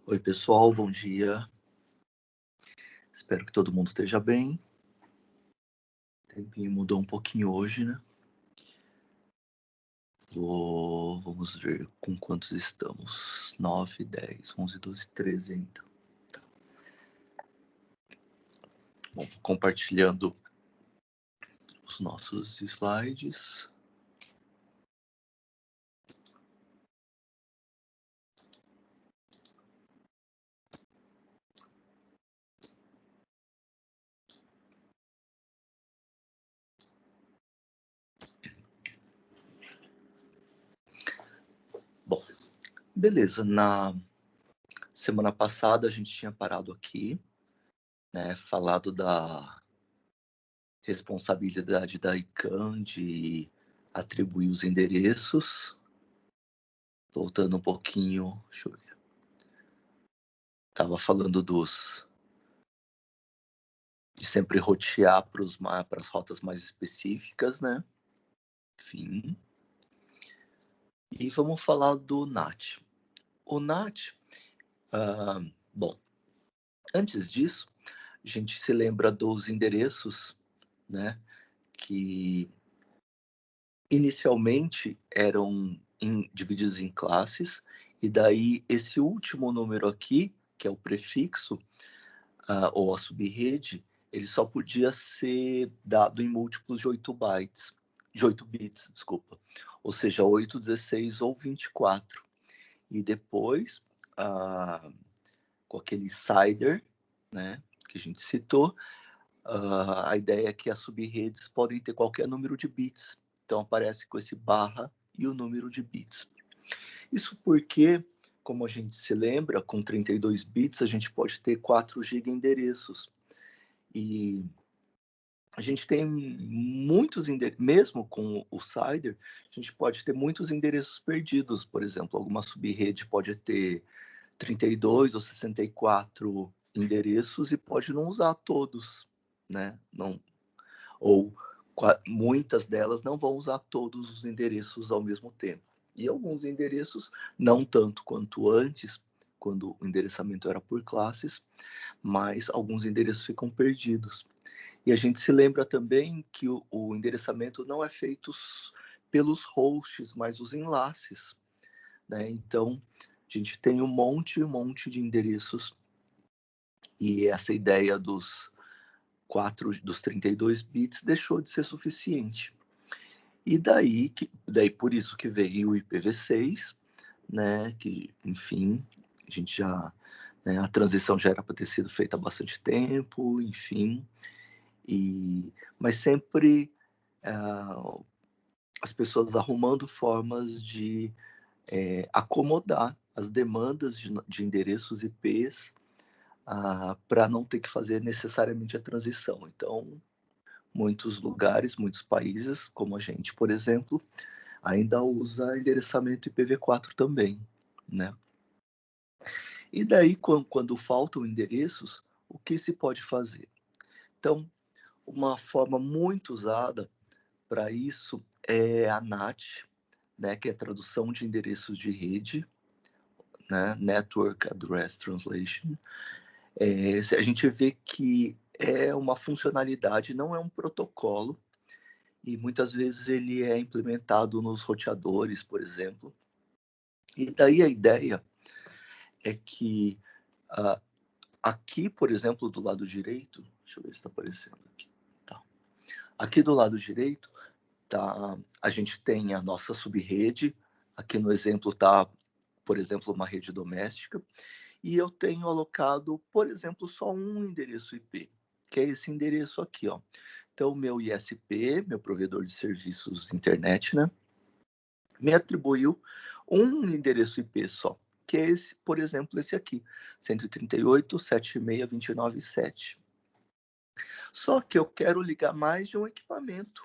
Oi, pessoal, bom dia. Espero que todo mundo esteja bem. O tempinho mudou um pouquinho hoje, né? Vamos ver com quantos estamos. 9, 10, 11, 12, 13 ainda. Bom, compartilhando os nossos slides. Bom, beleza. Na semana passada a gente tinha parado aqui, né? Falado da responsabilidade da ICANN de atribuir os endereços. Voltando um pouquinho, deixa eu ver. Estava falando de sempre rotear para as rotas mais específicas, né? Enfim. E vamos falar do NAT. O NAT, bom, antes disso, a gente se lembra dos endereços, né? Que inicialmente eram divididos em classes, e daí esse último número aqui, que é o prefixo, ou a subrede, ele só podia ser dado em múltiplos de 8 bytes, de 8 bits, desculpa. Ou seja, 8, 16 ou 24. E depois, com aquele CIDR, né, que a gente citou, a ideia é que as subredes podem ter qualquer número de bits. Então aparece com esse barra e o número de bits. Isso porque, como a gente se lembra, com 32 bits a gente pode ter 4 GB endereços. E a gente tem muitos endereços, mesmo com o CIDR, a gente pode ter muitos endereços perdidos. Por exemplo, alguma subrede pode ter 32 ou 64 endereços e pode não usar todos, né? Não, ou muitas delas não vão usar todos os endereços ao mesmo tempo. E alguns endereços, não tanto quanto antes, quando o endereçamento era por classes, mas alguns endereços ficam perdidos. E a gente se lembra também que o endereçamento não é feito pelos hosts, mas os enlaces, né? Então, a gente tem um monte de endereços, e essa ideia dos 32 bits deixou de ser suficiente. E daí por isso que veio o IPv6, né? Que, enfim, a gente já, né, a transição já era para ter sido feita há bastante tempo, enfim. Mas sempre as pessoas arrumando formas de acomodar as demandas de endereços IPs para não ter que fazer necessariamente a transição. Então, muitos lugares, muitos países, como a gente, por exemplo, ainda usa endereçamento IPv4 também, né? E daí, quando faltam endereços, o que se pode fazer? Então, uma forma muito usada para isso é a NAT, né, que é a tradução de endereços de rede, né, Network Address Translation. A gente vê que é uma funcionalidade, não é um protocolo, e muitas vezes ele é implementado nos roteadores, por exemplo. E daí a ideia é que aqui, por exemplo, do lado direito, deixa eu ver se está aparecendo aqui. Tá. Aqui do lado direito, a gente tem a nossa subrede. Aqui no exemplo está, por exemplo, uma rede doméstica. E eu tenho alocado, por exemplo, só um endereço IP, que é esse endereço aqui, ó. Então, o meu ISP, meu provedor de serviços de internet, né, me atribuiu um endereço IP só, que é esse, por exemplo, esse aqui, 138.76.29.7. Só que eu quero ligar mais de um equipamento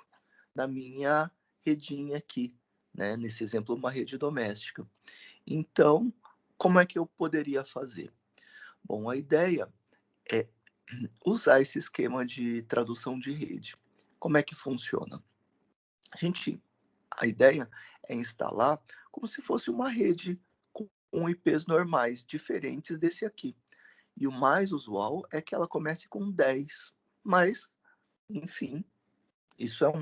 na minha redinha aqui, né? Nesse exemplo, uma rede doméstica. Então, como é que eu poderia fazer? Bom, a ideia é usar esse esquema de tradução de rede. Como é que funciona? A ideia é instalar como se fosse uma rede com IPs normais, diferentes desse aqui. E o mais usual é que ela comece com 10. Mas, enfim, isso é uh,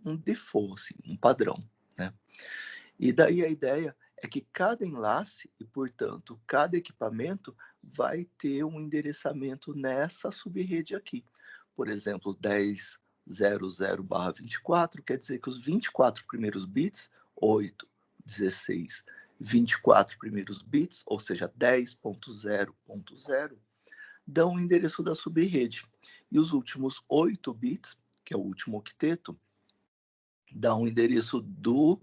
um default, assim, um padrão, né? E daí a ideia é que cada enlace e, portanto, cada equipamento vai ter um endereçamento nessa subrede aqui. Por exemplo, 10.00/24 quer dizer que os 24 primeiros bits, 8, 16, 24 primeiros bits, ou seja, 10.0.0, dão o endereço da subrede. E os últimos 8 bits, que é o último octeto, dão o endereço do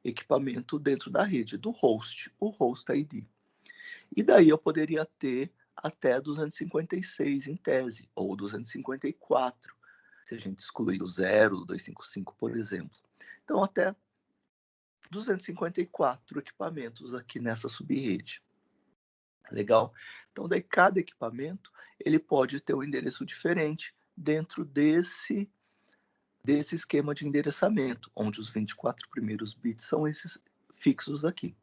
equipamento dentro da rede, do host, o host ID. E daí eu poderia ter até 256 em tese, ou 254, se a gente excluir o 0, o 255, por exemplo. Então, até 254 equipamentos aqui nessa subrede. Legal? Então, daí cada equipamento ele pode ter um endereço diferente dentro desse esquema de endereçamento, onde os 24 primeiros bits são esses fixos aqui.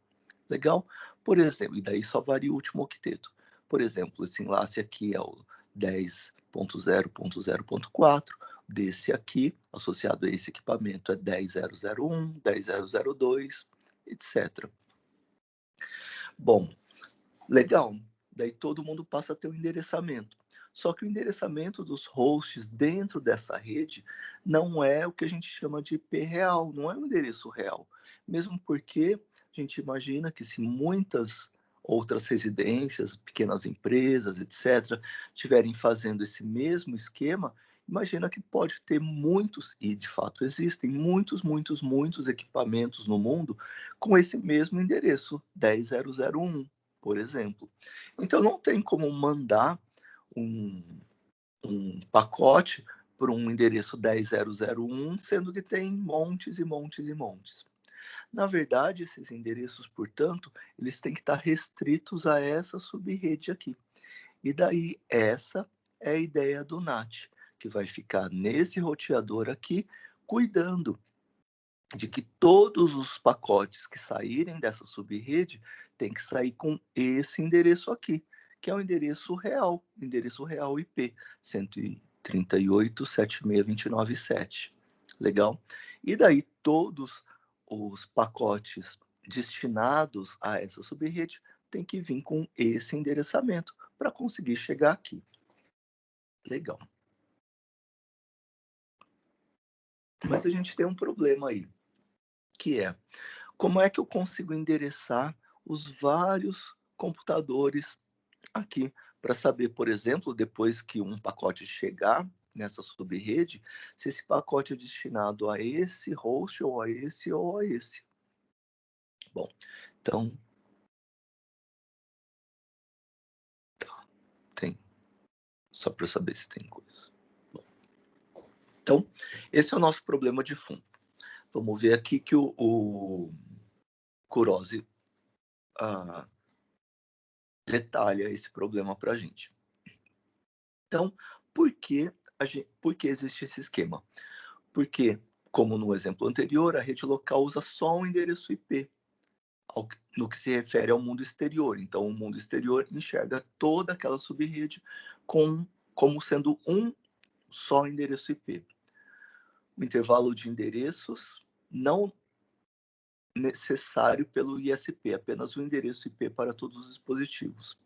Legal? Por exemplo, e daí só varia o último octeto. Por exemplo, esse enlace aqui é o 10.0.0.4, desse aqui, associado a esse equipamento, é 10.001, 10.002, etc. Bom, legal. Daí todo mundo passa a ter um endereçamento. Só que o endereçamento dos hosts dentro dessa rede não é o que a gente chama de IP real, não é um endereço real. Mesmo porque a gente imagina que se muitas outras residências, pequenas empresas, etc., estiverem fazendo esse mesmo esquema, imagina que pode ter muitos, e de fato existem muitos equipamentos no mundo com esse mesmo endereço, 10.001, por exemplo. Então, não tem como mandar um, um pacote para um endereço 10.001, sendo que tem montes e montes e montes. Na verdade, esses endereços, portanto, eles têm que estar restritos a essa subrede aqui. E daí, essa é a ideia do NAT, que vai ficar nesse roteador aqui, cuidando de que todos os pacotes que saírem dessa subrede tem que sair com esse endereço aqui, que é o endereço real IP, 138.7629.7. Legal? E daí todos os pacotes destinados a essa subrede tem que vir com esse endereçamento para conseguir chegar aqui. Legal. Mas a gente tem um problema aí, que é como é que eu consigo endereçar os vários computadores aqui para saber, por exemplo, depois que um pacote chegar nessa subrede, se esse pacote é destinado a esse host ou a esse ou a esse. Bom, então tá, tem. Só para saber se tem coisa. Bom, então, esse é o nosso problema de fundo. Vamos ver aqui que o Kurose detalha esse problema para a gente. Então, por que existe esse esquema? Porque, como no exemplo anterior, a rede local usa só um endereço IP, no que se refere ao mundo exterior. Então, o mundo exterior enxerga toda aquela subrede como sendo um só endereço IP. O intervalo de endereços não necessário pelo ISP, apenas o endereço IP para todos os dispositivos.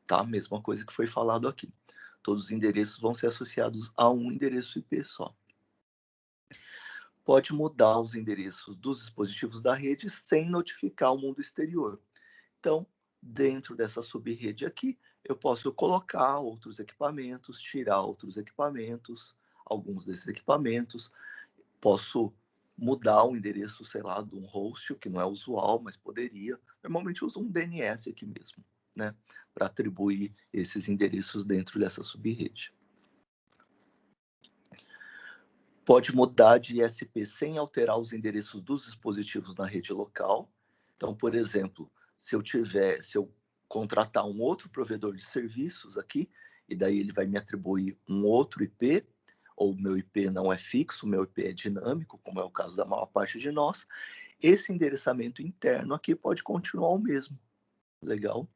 Tá? Mesma coisa que foi falado aqui. Todos os endereços vão ser associados a um endereço IP só. Pode mudar os endereços dos dispositivos da rede sem notificar o mundo exterior. Então, dentro dessa subrede aqui, eu posso colocar outros equipamentos, tirar outros equipamentos, alguns desses equipamentos. Posso mudar o endereço, sei lá, de um host, o que não é usual, mas poderia. Normalmente eu uso um DNS aqui mesmo, né, para atribuir esses endereços dentro dessa subrede. Pode mudar de ISP sem alterar os endereços dos dispositivos na rede local. Então, por exemplo, se eu contratar um outro provedor de serviços aqui, e daí ele vai me atribuir um outro IP, ou meu IP não é fixo, meu IP é dinâmico, como é o caso da maior parte de nós, esse endereçamento interno aqui pode continuar o mesmo. Legal?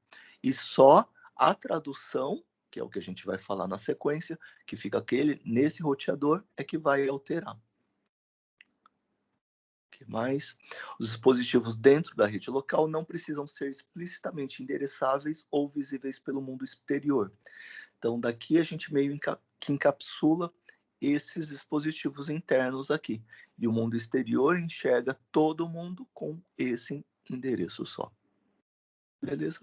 E só a tradução, que é o que a gente vai falar na sequência, que fica aquele nesse roteador, é que vai alterar. Que mais? Os dispositivos dentro da rede local não precisam ser explicitamente endereçáveis ou visíveis pelo mundo exterior. Então, daqui a gente meio que encapsula esses dispositivos internos aqui. E o mundo exterior enxerga todo mundo com esse endereço só. Beleza?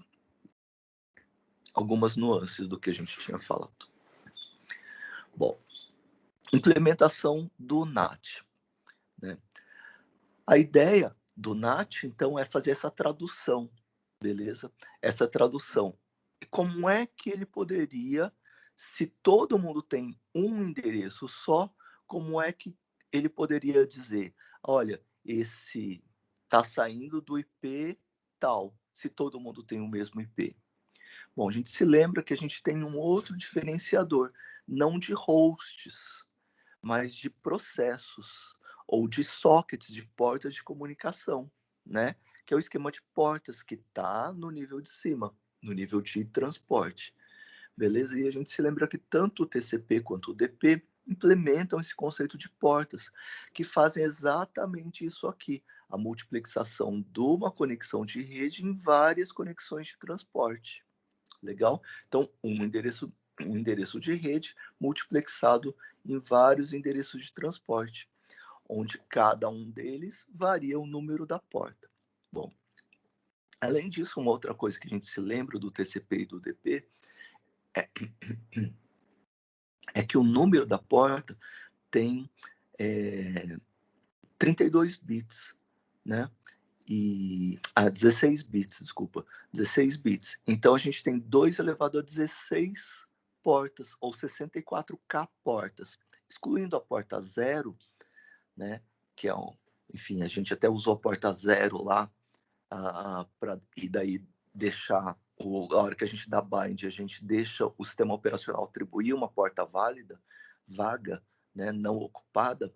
Algumas nuances do que a gente tinha falado. Bom, implementação do NAT. Né? A ideia do NAT, então, é fazer essa tradução, beleza? Essa tradução. Como é que ele poderia, se todo mundo tem um endereço só, como é que ele poderia dizer, olha, esse está saindo do IP tal, se todo mundo tem o mesmo IP? Bom, a gente se lembra que a gente tem um outro diferenciador, não de hosts, mas de processos ou de sockets, de portas de comunicação, né? Que é o esquema de portas que está no nível de cima, no nível de transporte. Beleza? E a gente se lembra que tanto o TCP quanto o DP implementam esse conceito de portas, que fazem exatamente isso aqui, a multiplexação de uma conexão de rede em várias conexões de transporte. Legal? Então, um endereço de rede multiplexado em vários endereços de transporte, onde cada um deles varia o número da porta. Bom, além disso, uma outra coisa que a gente se lembra do TCP e do DP é que o número da porta tem 32 bits, né? 16 bits, desculpa, 16 bits. Então a gente tem 2 elevado a 16 portas, ou 64K portas, excluindo a porta 0, né? Que é enfim, a gente até usou a porta 0 lá, e daí deixar, a hora que a gente dá bind, a gente deixa o sistema operacional atribuir uma porta válida, vaga, né, não ocupada,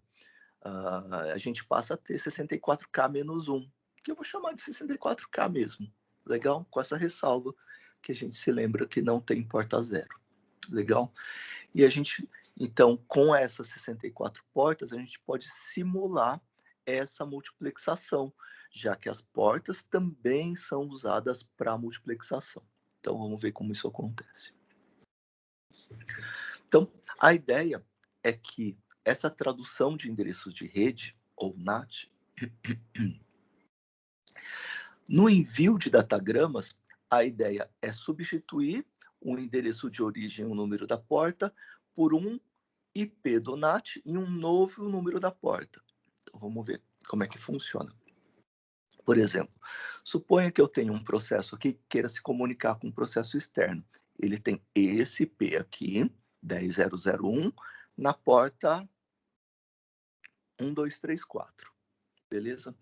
a gente passa a ter 64K menos 1, que eu vou chamar de 64K mesmo. Legal? Com essa ressalva que a gente se lembra que não tem porta 0. Legal? E a gente, então, com essas 64 portas, a gente pode simular essa multiplexação, já que as portas também são usadas para multiplexação. Então, vamos ver como isso acontece. Então, a ideia é que essa tradução de endereços de rede, ou NAT, no envio de datagramas, a ideia é substituir o endereço de origem, o número da porta, por um IP do NAT e um novo número da porta. Então, vamos ver como é que funciona. Por exemplo, suponha que eu tenho um processo aqui que queira se comunicar com um processo externo. Ele tem esse IP aqui, 10.0.0.1, na porta 1234, beleza?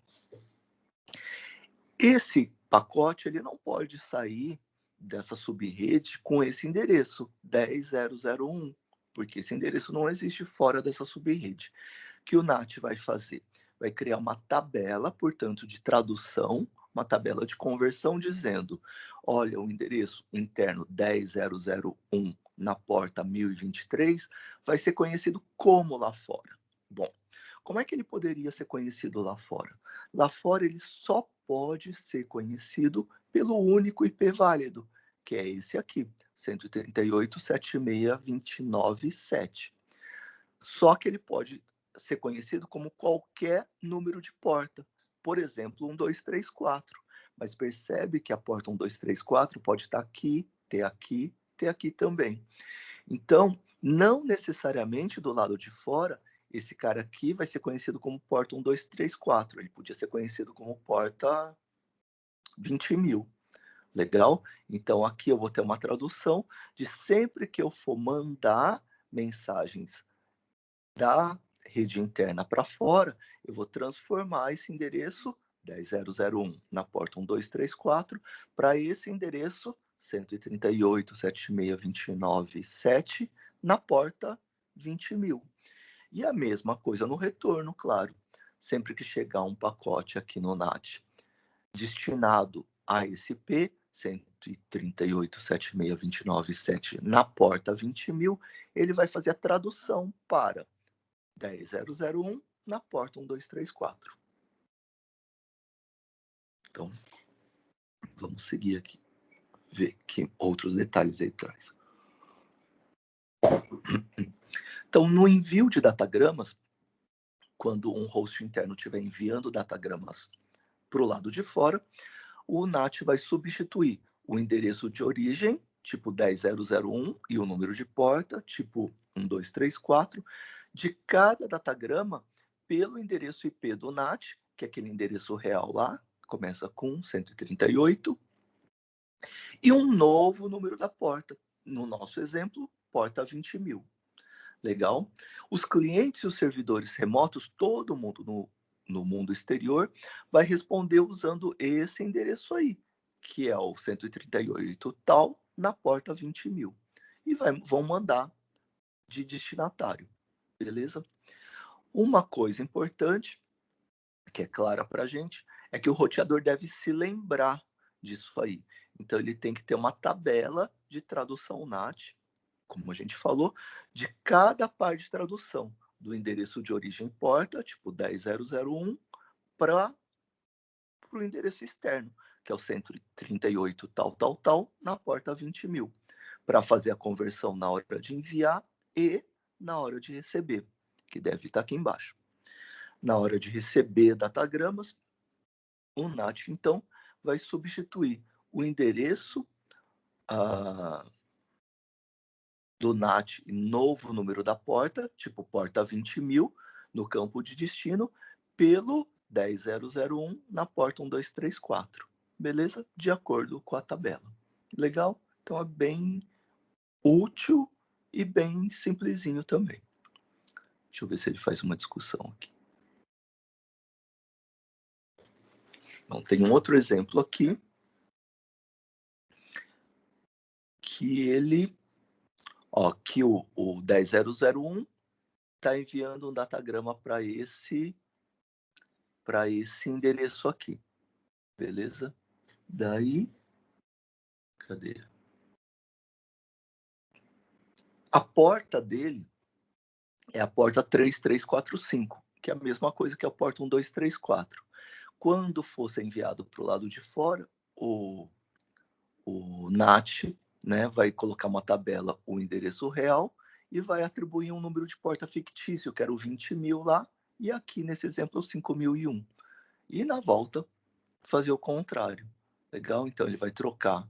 Esse pacote ele não pode sair dessa subrede com esse endereço 10.0.0.1, porque esse endereço não existe fora dessa subrede. O que o NAT vai fazer? Vai criar uma tabela, portanto, de tradução, uma tabela de conversão dizendo, olha, o endereço interno 10.0.0.1 na porta 1023 vai ser conhecido como lá fora. Bom, como é que ele poderia ser conhecido lá fora? Lá fora ele só pode ser conhecido pelo único IP válido, que é esse aqui, 138.76.29.7. Só que ele pode ser conhecido como qualquer número de porta, por exemplo, 1234. Mas percebe que a porta 1234 pode estar aqui, ter aqui também. Então, não necessariamente do lado de fora, esse cara aqui vai ser conhecido como porta 1234. Ele podia ser conhecido como porta 20.000. Legal? Então, aqui eu vou ter uma tradução de sempre que eu for mandar mensagens da rede interna para fora, eu vou transformar esse endereço 10.0.0.1 na porta 1234 para esse endereço 138.76.29.7 na porta 20.000. E a mesma coisa no retorno, claro. Sempre que chegar um pacote aqui no NAT destinado a esse P, 138.7629.7 na porta 20.000, ele vai fazer a tradução para 10.001 na porta 1234. Então, vamos seguir aqui, ver que outros detalhes aí traz. Então, no envio de datagramas, quando um host interno estiver enviando datagramas para o lado de fora, o NAT vai substituir o endereço de origem, tipo 10.001, e o número de porta, tipo 1234, de cada datagrama pelo endereço IP do NAT, que é aquele endereço real lá, começa com 138, e um novo número da porta. No nosso exemplo, porta 20.000. Legal? Os clientes e os servidores remotos, todo mundo no mundo exterior, vai responder usando esse endereço aí, que é o 138 tal, na porta 20.000. E vão mandar de destinatário, beleza? Uma coisa importante, que é clara para a gente, é que o roteador deve se lembrar disso aí. Então, ele tem que ter uma tabela de tradução NAT, como a gente falou, de cada parte de tradução, do endereço de origem porta, tipo 10.001, para o endereço externo, que é o 138 tal, tal, tal, na porta 20.000, para fazer a conversão na hora de enviar e na hora de receber, que deve estar aqui embaixo. Na hora de receber datagramas, o NAT, então, vai substituir o endereço do NAT e novo número da porta, tipo porta 20.000, no campo de destino, pelo 10.001 na porta 1234. Beleza? De acordo com a tabela. Legal? Então é bem útil e bem simplesinho também. Deixa eu ver se ele faz uma discussão aqui. Então, tem um outro exemplo aqui que ele, que o 10.001 está enviando um datagrama para esse endereço aqui. Beleza? Daí, cadê? A porta dele é a porta 3345, que é a mesma coisa que a porta 1234. Quando for ser enviado para o lado de fora, o NAT, né, vai colocar uma tabela, o endereço real, e vai atribuir um número de porta fictício, que era o 20.000 lá, e aqui nesse exemplo, o 5.001. E na volta, fazer o contrário. Legal? Então ele vai trocar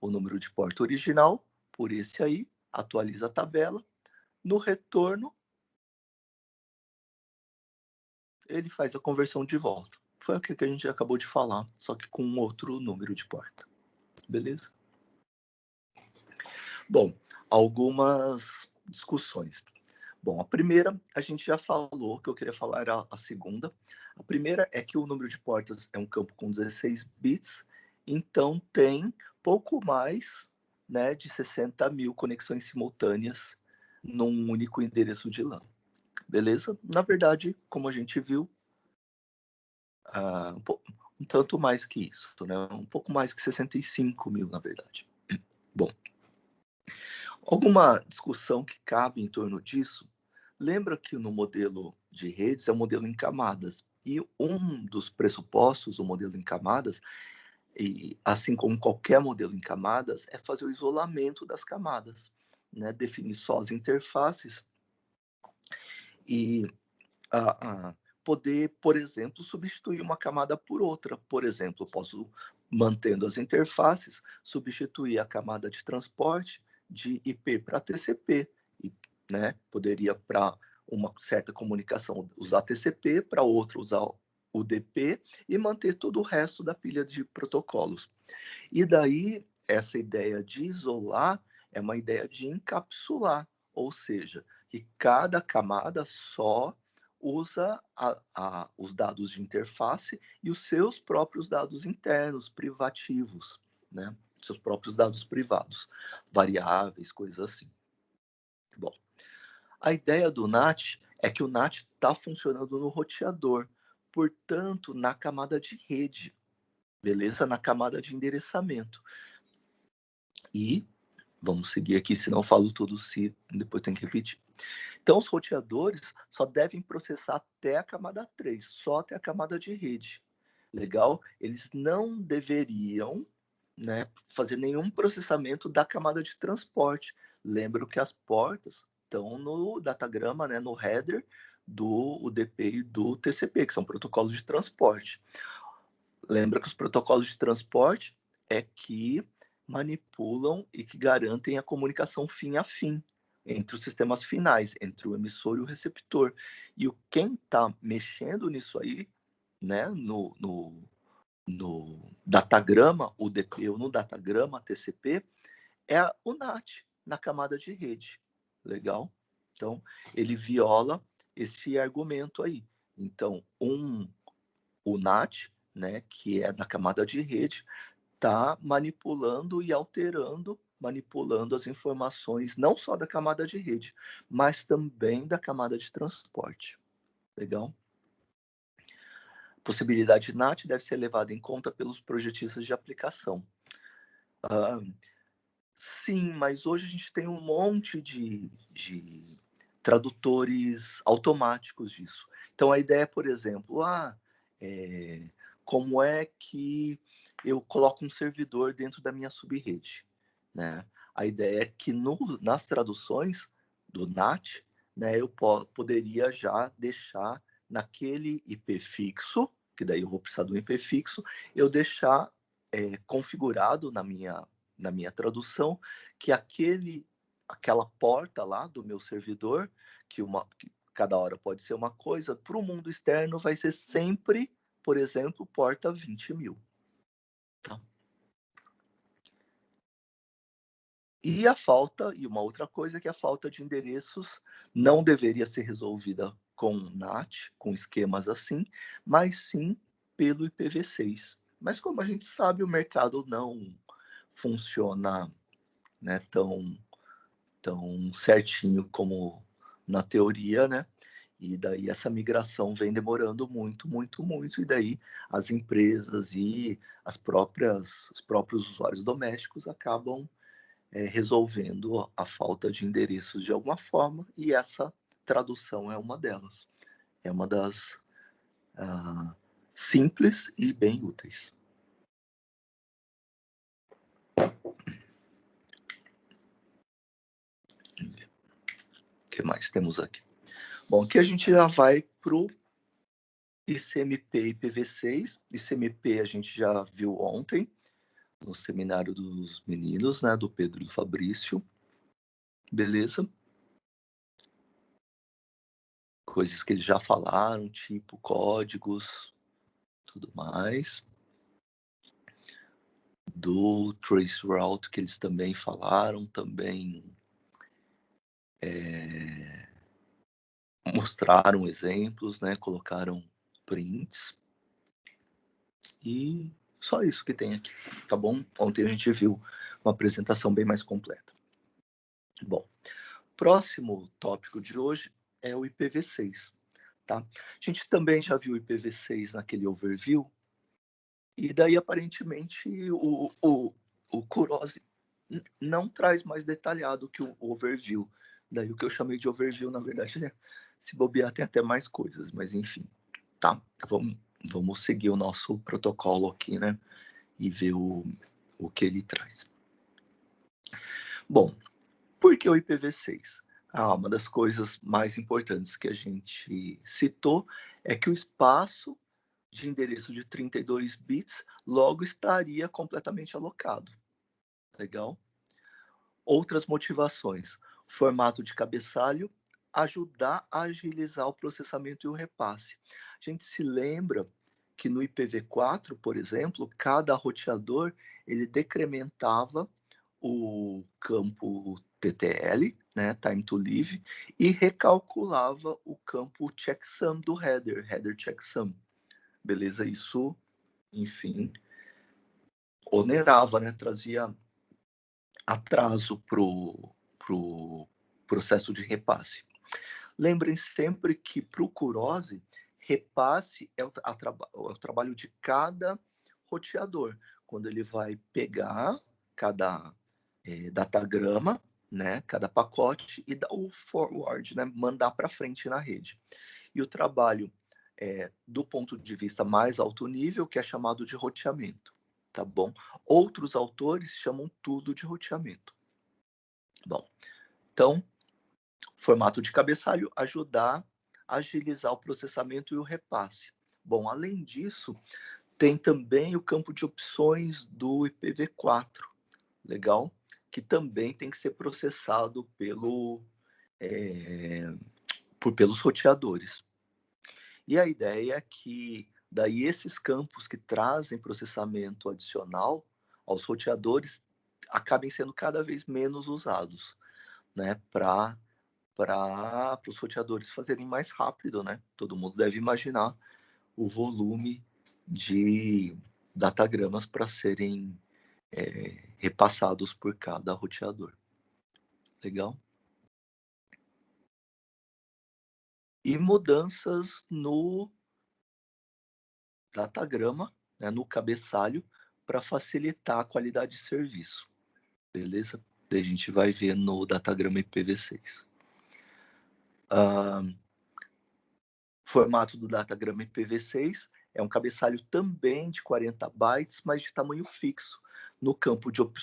o número de porta original por esse aí, atualiza a tabela. No retorno, ele faz a conversão de volta. Foi o que a gente acabou de falar, só que com outro número de porta. Beleza? Bom, algumas discussões. Bom, a primeira, a gente já falou, que eu queria falar era a segunda. A primeira é que o número de portas é um campo com 16 bits, então tem pouco mais, né, de 60.000 conexões simultâneas num único endereço de LAN. Beleza? Na verdade, como a gente viu, um tanto mais que isso, né? Um pouco mais que 65.000, na verdade. Bom, alguma discussão que cabe em torno disso? Lembra que no modelo de redes é um modelo em camadas, e um dos pressupostos do modelo em camadas, e assim como qualquer modelo em camadas, é fazer o isolamento das camadas, né? Definir só as interfaces e poder, por exemplo, substituir uma camada por outra. Por exemplo, posso, mantendo as interfaces, substituir a camada de transporte de IP para TCP, e, né, poderia, para uma certa comunicação, usar TCP, para outra usar UDP e manter todo o resto da pilha de protocolos. E daí, essa ideia de isolar é uma ideia de encapsular, ou seja, que cada camada só usa os dados de interface e os seus próprios dados internos, privativos, né? Seus próprios dados privados, variáveis, coisas assim. Bom, a ideia do NAT é que o NAT está funcionando no roteador, portanto, na camada de rede, beleza? Na camada de endereçamento. E vamos seguir aqui, senão eu falo tudo, se depois tem que repetir. Então, os roteadores só devem processar até a camada 3, só até a camada de rede. Legal? Eles não deveriam, né, fazer nenhum processamento da camada de transporte. Lembro que as portas estão no datagrama, né, no header do UDP e do TCP, que são protocolos de transporte. Lembra que os protocolos de transporte é que manipulam e que garantem a comunicação fim a fim entre os sistemas finais, entre o emissor e o receptor. E quem está mexendo nisso aí, né, no datagrama UDP ou no datagrama TCP, é o NAT na camada de rede. Legal? Então, ele viola esse argumento aí. Então, o NAT, né, que é da camada de rede, está manipulando e alterando, manipulando as informações não só da camada de rede, mas também da camada de transporte. Legal? A possibilidade de NAT deve ser levada em conta pelos projetistas de aplicação. Sim, mas hoje a gente tem um monte de tradutores automáticos disso. Então, a ideia, por exemplo, como é que eu coloco um servidor dentro da minha subrede, né? A ideia é que nas traduções do NAT, né, eu poderia já deixar naquele IP fixo, que daí eu vou precisar do IP fixo, eu deixar configurado na minha tradução que aquela porta lá do meu servidor, que cada hora pode ser uma coisa, para o mundo externo vai ser sempre, por exemplo, porta 20.000. Tá? E uma outra coisa é que a falta de endereços não deveria ser resolvida com NAT, com esquemas assim, mas sim pelo IPv6. Mas como a gente sabe, o mercado não funciona, né, tão certinho como na teoria, né? E daí essa migração vem demorando muito, muito, muito, e daí as empresas e os próprios usuários domésticos acabam resolvendo a falta de endereços de alguma forma, e essa tradução é uma delas. É uma das simples e bem úteis. O que mais temos aqui? Bom, aqui a gente já vai para o ICMP e IPv6. ICMP a gente já viu ontem, no seminário dos meninos, né, do Pedro e do Fabrício. Beleza? Coisas que eles já falaram, tipo códigos, tudo mais. Do traceroute, que eles também falaram, também mostraram exemplos, né, colocaram prints. E só isso que tem aqui, tá bom? Ontem a gente viu uma apresentação bem mais completa. Bom, próximo tópico de hoje é o IPv6, tá? A gente também já viu o IPv6 naquele overview, e daí aparentemente o Kurose não traz mais detalhado que o overview. Daí o que eu chamei de overview, na verdade, né? Se bobear tem até mais coisas, mas enfim, tá? Vamos seguir o nosso protocolo aqui, né? E ver o que ele traz. Bom, por que o IPv6? Uma das coisas mais importantes que a gente citou é que o espaço de endereço de 32 bits logo estaria completamente alocado. Legal? Outras motivações. Formato de cabeçalho, ajudar a agilizar o processamento e o repasse. A gente se lembra que no IPv4, por exemplo, cada roteador ele decrementava o campo TTL, né, time to live, e recalculava o campo checksum do header checksum. Beleza? Isso, enfim, onerava, né, trazia atraso pro processo de repasse. Lembrem sempre que para o Kurose, repasse é o trabalho de cada roteador, quando ele vai pegar cada datagrama, né, cada pacote, e dar o forward, né, mandar para frente na rede. E o trabalho do ponto de vista mais alto nível, que é chamado de roteamento, tá bom? Outros autores chamam tudo de roteamento. Bom, então, formato de cabeçalho, ajudar a agilizar o processamento e o repasse. Bom, além disso, tem também o campo de opções do IPv4, legal? Que também tem que ser processado pelos roteadores. E a ideia é que daí esses campos que trazem processamento adicional aos roteadores acabem sendo cada vez menos usados, né, para os roteadores fazerem mais rápido, né? Todo mundo deve imaginar o volume de datagramas para serem repassados por cada roteador. Legal? E mudanças no datagrama, né, no cabeçalho, para facilitar a qualidade de serviço. Beleza? Daí a gente vai ver no datagrama IPv6. Formato do datagrama IPv6 é um cabeçalho também de 40 bytes, mas de tamanho fixo. No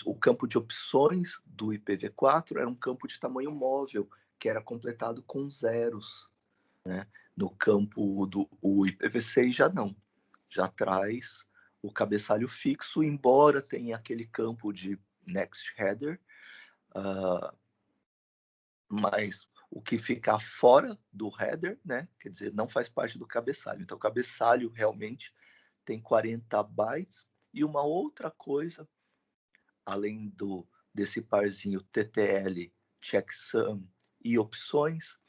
o campo de opções do IPv4 era um campo de tamanho móvel, que era completado com zeros, né? No campo do IPv6 já não, já traz o cabeçalho fixo, embora tenha aquele campo de next header, mas o que ficar fora do header, né, quer dizer, não faz parte do cabeçalho. Então, o cabeçalho realmente tem 40 bytes. E uma outra coisa, além desse parzinho TTL, checksum e opções,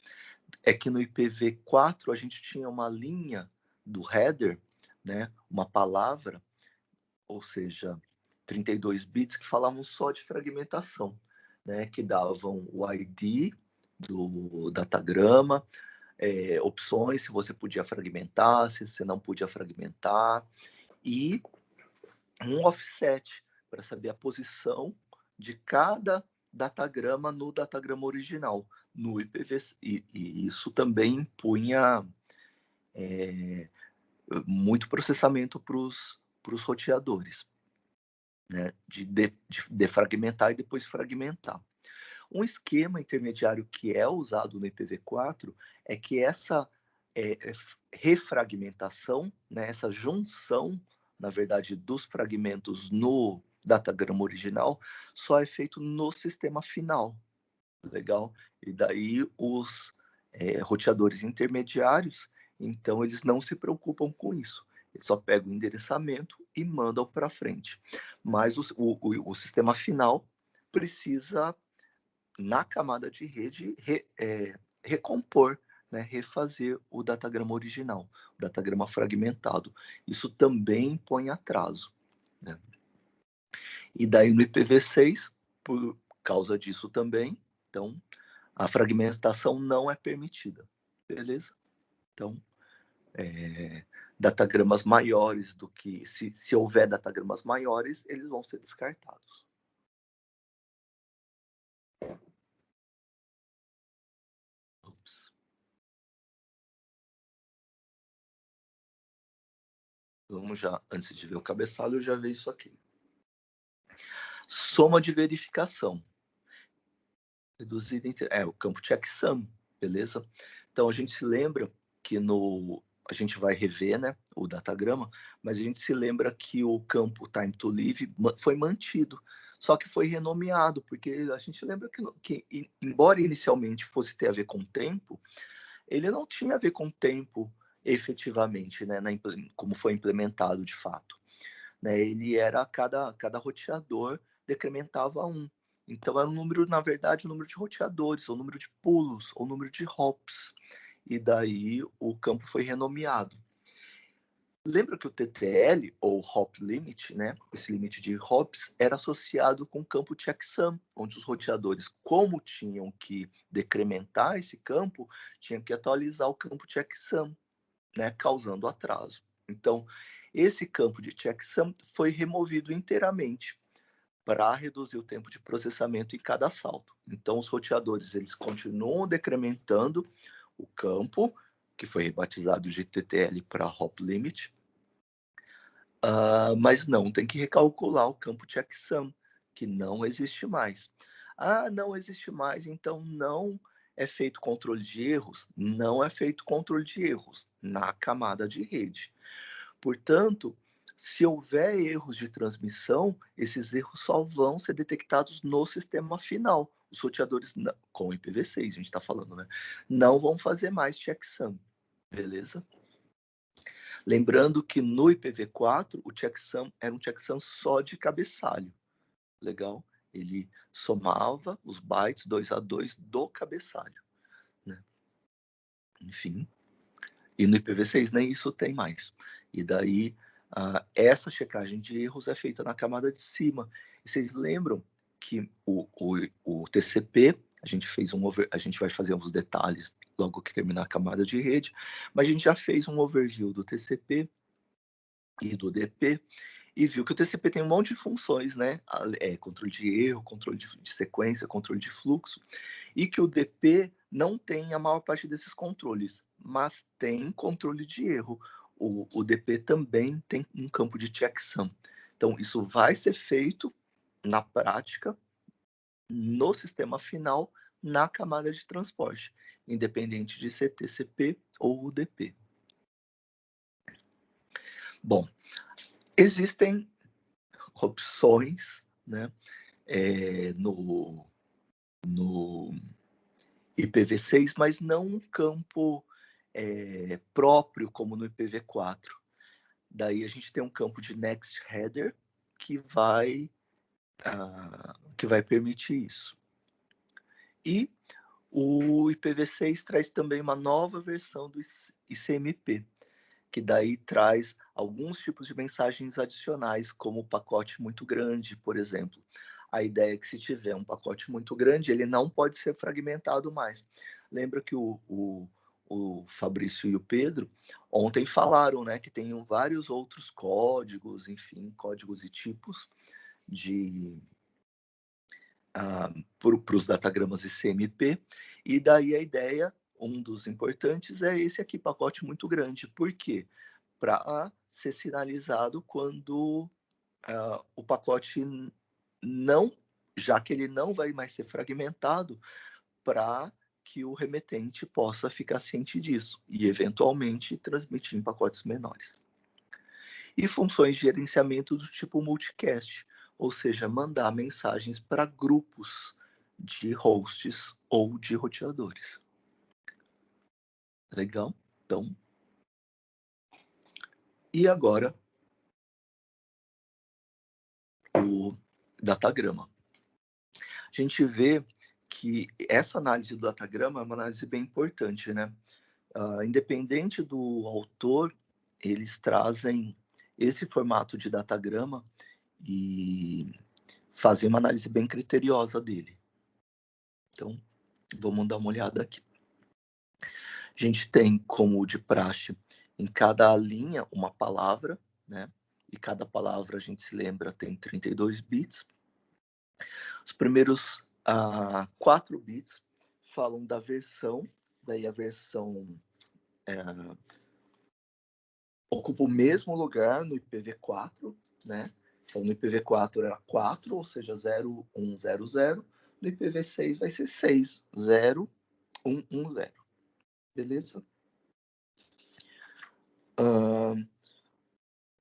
é que no IPv4 a gente tinha uma linha do header, né, uma palavra, ou seja, 32 bits que falavam só de fragmentação, né, que davam o ID do datagrama, opções, se você podia fragmentar, se você não podia fragmentar, e um offset para saber a posição de cada datagrama no datagrama original, no IPv6. E isso também impunha muito processamento para os roteadores, né? De defragmentar e depois fragmentar. Um esquema intermediário que é usado no IPv4 é que essa refragmentação, né, essa junção, na verdade, dos fragmentos no datagrama original, só é feito no sistema final. Legal? E daí os roteadores intermediários, então, eles não se preocupam com isso. Eles só pegam o endereçamento e mandam para frente. Mas o sistema final precisa na camada de rede, recompor, né, refazer o datagrama original, o datagrama fragmentado. Isso também põe atraso, né? E daí no IPv6, por causa disso também, então, a fragmentação não é permitida, beleza? Então, datagramas maiores do que... Se houver datagramas maiores, eles vão ser descartados. Ups. Vamos já, antes de ver o cabeçalho, eu já ver isso aqui. Soma de verificação. Reduzida o campo checksum, beleza? Então, a gente se lembra que a gente vai rever, né, o datagrama, mas a gente se lembra que o campo time to live foi mantido, só que foi renomeado, porque a gente lembra que embora inicialmente fosse ter a ver com tempo, ele não tinha a ver com tempo efetivamente, né, como foi implementado de fato, né? Ele era cada roteador decrementava um. Então era um número, na verdade, o número de roteadores, ou número de pulos, ou número de hops. E daí o campo foi renomeado. Lembra que o TTL, ou Hop Limit, né, esse limite de hops, era associado com o campo checksum, onde os roteadores, como tinham que decrementar esse campo, tinham que atualizar o campo checksum, né, causando atraso. Então, esse campo de checksum foi removido inteiramente para reduzir o tempo de processamento em cada salto. Então, os roteadores eles continuam decrementando o campo, que foi rebatizado de TTL para Hop Limit, mas não, tem que recalcular o campo checksum, que não existe mais. Ah, não existe mais, então não é feito controle de erros? Não é feito controle de erros na camada de rede. Portanto, se houver erros de transmissão, esses erros só vão ser detectados no sistema final. Os roteadores, com o IPv6, a gente está falando, né? Não vão fazer mais checksum, beleza? Lembrando que no IPv4, o checksum era um checksum só de cabeçalho. Legal? Ele somava os bytes 2 a 2 do cabeçalho. Né? Enfim. E no IPv6 nem isso tem mais. E daí, essa checagem de erros é feita na camada de cima. E vocês lembram que o TCP, a gente vai fazer uns detalhes logo que terminar a camada de rede, mas a gente já fez um overview do TCP e do DP, e viu que o TCP tem um monte de funções, né? Controle de erro, controle de sequência, controle de fluxo, e que o DP não tem a maior parte desses controles, mas tem controle de erro. O DP também tem um campo de checksum. Então, isso vai ser feito na prática, no sistema final, na camada de transporte, independente de ser TCP ou UDP. Bom, existem opções, né, no IPv6, mas não um campo próprio como no IPv4. Daí a gente tem um campo de next header que vai permitir isso. E o IPv6 traz também uma nova versão do ICMP, que daí traz alguns tipos de mensagens adicionais, como o pacote muito grande, por exemplo. A ideia é que se tiver um pacote muito grande, ele não pode ser fragmentado mais. Lembra que o Fabrício e o Pedro ontem falaram, né, que tem vários outros códigos, enfim, códigos e tipos de para os datagramas ICMP, e daí a ideia, um dos importantes, é esse aqui, pacote muito grande. Por quê? Para ser sinalizado quando o pacote não, já que ele não vai mais ser fragmentado, para que o remetente possa ficar ciente disso e, eventualmente, transmitir em pacotes menores. E funções de gerenciamento do tipo multicast, ou seja, mandar mensagens para grupos de hosts ou de roteadores. Legal? Então, e agora o datagrama. A gente vê que essa análise do datagrama é uma análise bem importante, né? Independente do autor, eles trazem esse formato de datagrama e fazem uma análise bem criteriosa dele. Então, vamos dar uma olhada aqui. A gente tem, como de praxe, em cada linha uma palavra, né? E cada palavra, a gente se lembra, tem 32 bits. Os primeiros 4 bits falam da versão, daí a versão ocupa o mesmo lugar no IPv4, né? Então, no IPv4 era 4, ou seja, 0100. No IPv6 vai ser 60110. Beleza?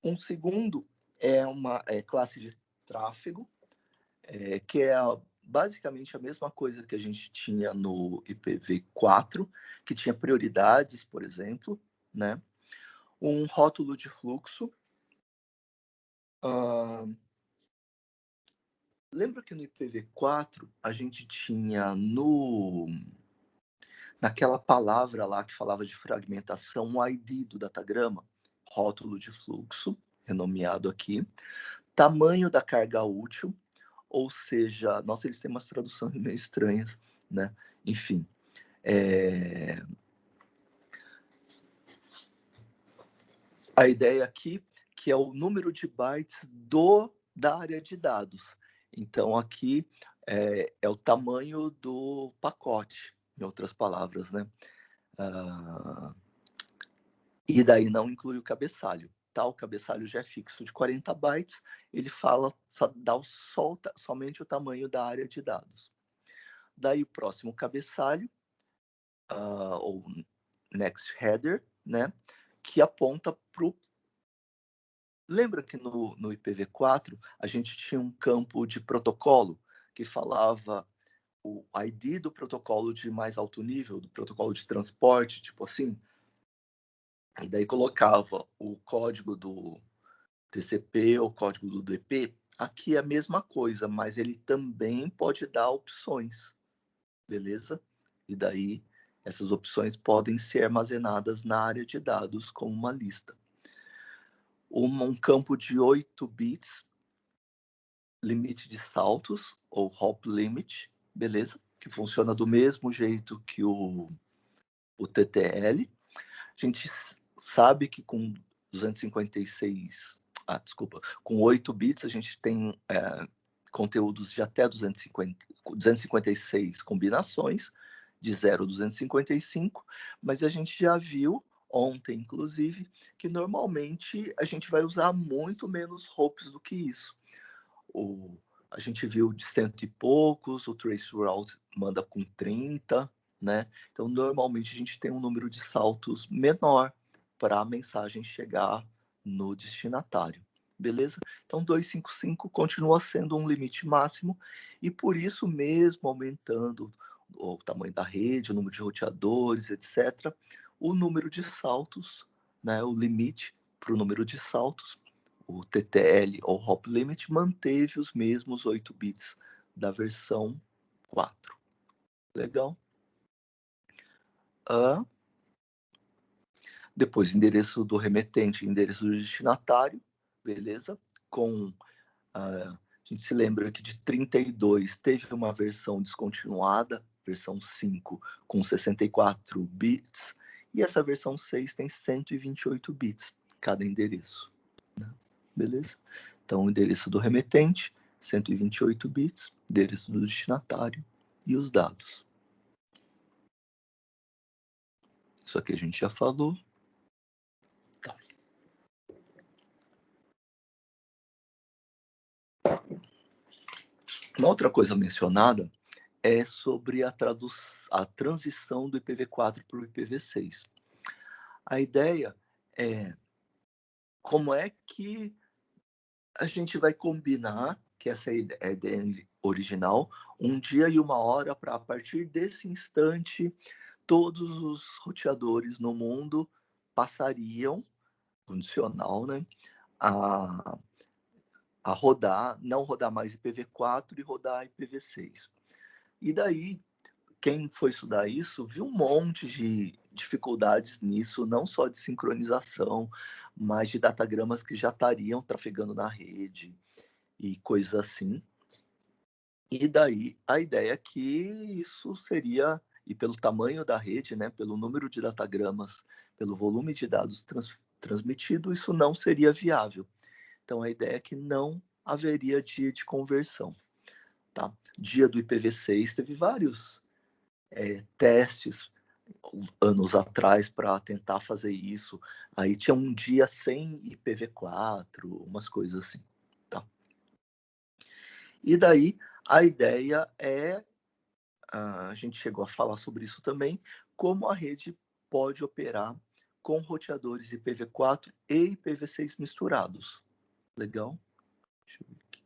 Um segundo é uma classe de tráfego, que é basicamente a mesma coisa que a gente tinha no IPv4, que tinha prioridades, por exemplo, né? Um rótulo de fluxo. Lembra que no IPv4 a gente tinha naquela palavra lá que falava de fragmentação, o ID do datagrama, rótulo de fluxo, renomeado aqui, tamanho da carga útil, ou seja, nossa, eles têm umas traduções meio estranhas, né? Enfim, a ideia aqui que é o número de bytes da área de dados. Então, aqui é o tamanho do pacote, em outras palavras, né? E daí não inclui o cabeçalho. Tá? O cabeçalho já é fixo de 40 bytes, ele dá somente o tamanho da área de dados. Daí o próximo cabeçalho, ou next header, né? Que aponta para o... Lembra que no IPv4 a gente tinha um campo de protocolo que falava o ID do protocolo de mais alto nível, do protocolo de transporte, tipo assim? E daí colocava o código do TCP ou código do DP. Aqui é a mesma coisa, mas ele também pode dar opções, beleza? E daí essas opções podem ser armazenadas na área de dados como uma lista. Um campo de 8 bits, limite de saltos, ou hop limit, beleza? Que funciona do mesmo jeito que o TTL. A gente sabe que com 256, com 8 bits a gente tem conteúdos de até 256 combinações, de 0 a 255, mas a gente já viu ontem, inclusive, que normalmente a gente vai usar muito menos hops do que isso. A gente viu de cento e poucos, o traceroute manda com 30, né? Então, normalmente a gente tem um número de saltos menor para a mensagem chegar no destinatário, beleza? Então, 255 continua sendo um limite máximo e por isso mesmo aumentando o tamanho da rede, o número de roteadores, etc., o número de saltos, né, o limite para o número de saltos, o TTL ou Hop Limit, manteve os mesmos 8 bits da versão 4. Legal? Depois, endereço do remetente e endereço do destinatário, beleza? A gente se lembra que de 32 teve uma versão descontinuada, versão 5, com 64 bits, e essa versão 6 tem 128 bits cada endereço, né? Beleza? Então, o endereço do remetente, 128 bits, endereço do destinatário e os dados. Isso aqui a gente já falou. Tá. Uma outra coisa mencionada é sobre a transição do IPv4 para o IPv6. A ideia é como é que a gente vai combinar, que essa é a ideia original, um dia e uma hora para, a partir desse instante, todos os roteadores no mundo passariam, condicional, né, a rodar, não rodar mais IPv4 e rodar IPv6. E daí, quem foi estudar isso viu um monte de dificuldades nisso, não só de sincronização, mas de datagramas que já estariam trafegando na rede e coisas assim. E daí a ideia é que isso seria, e pelo tamanho da rede, né, pelo número de datagramas, pelo volume de dados transmitido, isso não seria viável. Então a ideia é que não haveria dia de conversão. Tá? Dia do IPv6 teve vários testes anos atrás para tentar fazer isso. Aí tinha um dia sem IPv4, umas coisas assim. Tá? E daí a ideia é, a gente chegou a falar sobre isso também, como a rede pode operar com roteadores IPv4 e IPv6 misturados. Legal? Deixa eu ver aqui.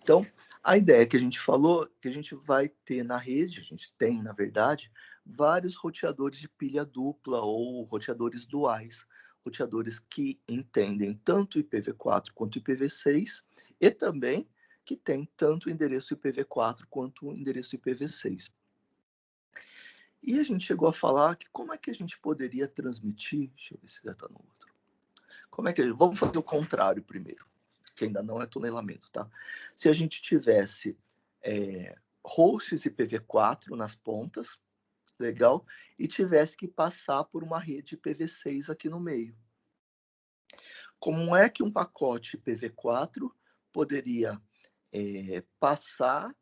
Então, a ideia que a gente falou, que a gente vai ter na rede, a gente tem, na verdade, vários roteadores de pilha dupla ou roteadores duais, roteadores que entendem tanto IPv4 quanto IPv6 e também que tem tanto o endereço IPv4 quanto o endereço IPv6. E a gente chegou a falar que como é que a gente poderia transmitir... Deixa eu ver se já está no outro. Como é que... Vamos fazer o contrário primeiro, que ainda não é tunelamento, tá? Se a gente tivesse hosts IPv4 nas pontas, legal, e tivesse que passar por uma rede IPv6 aqui no meio. Como é que um pacote IPv4 poderia passar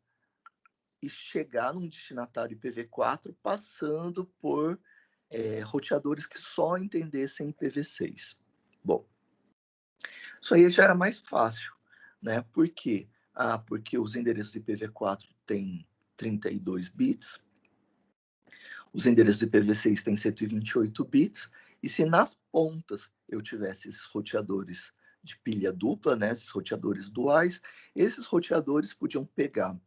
e chegar num destinatário IPv4 passando por roteadores que só entendessem IPv6? Bom, isso aí já era mais fácil, né? Por quê? Porque os endereços IPv4 têm 32 bits, os endereços IPv6 têm 128 bits, e se nas pontas eu tivesse esses roteadores de pilha dupla, né, esses roteadores duais, esses roteadores podiam pegar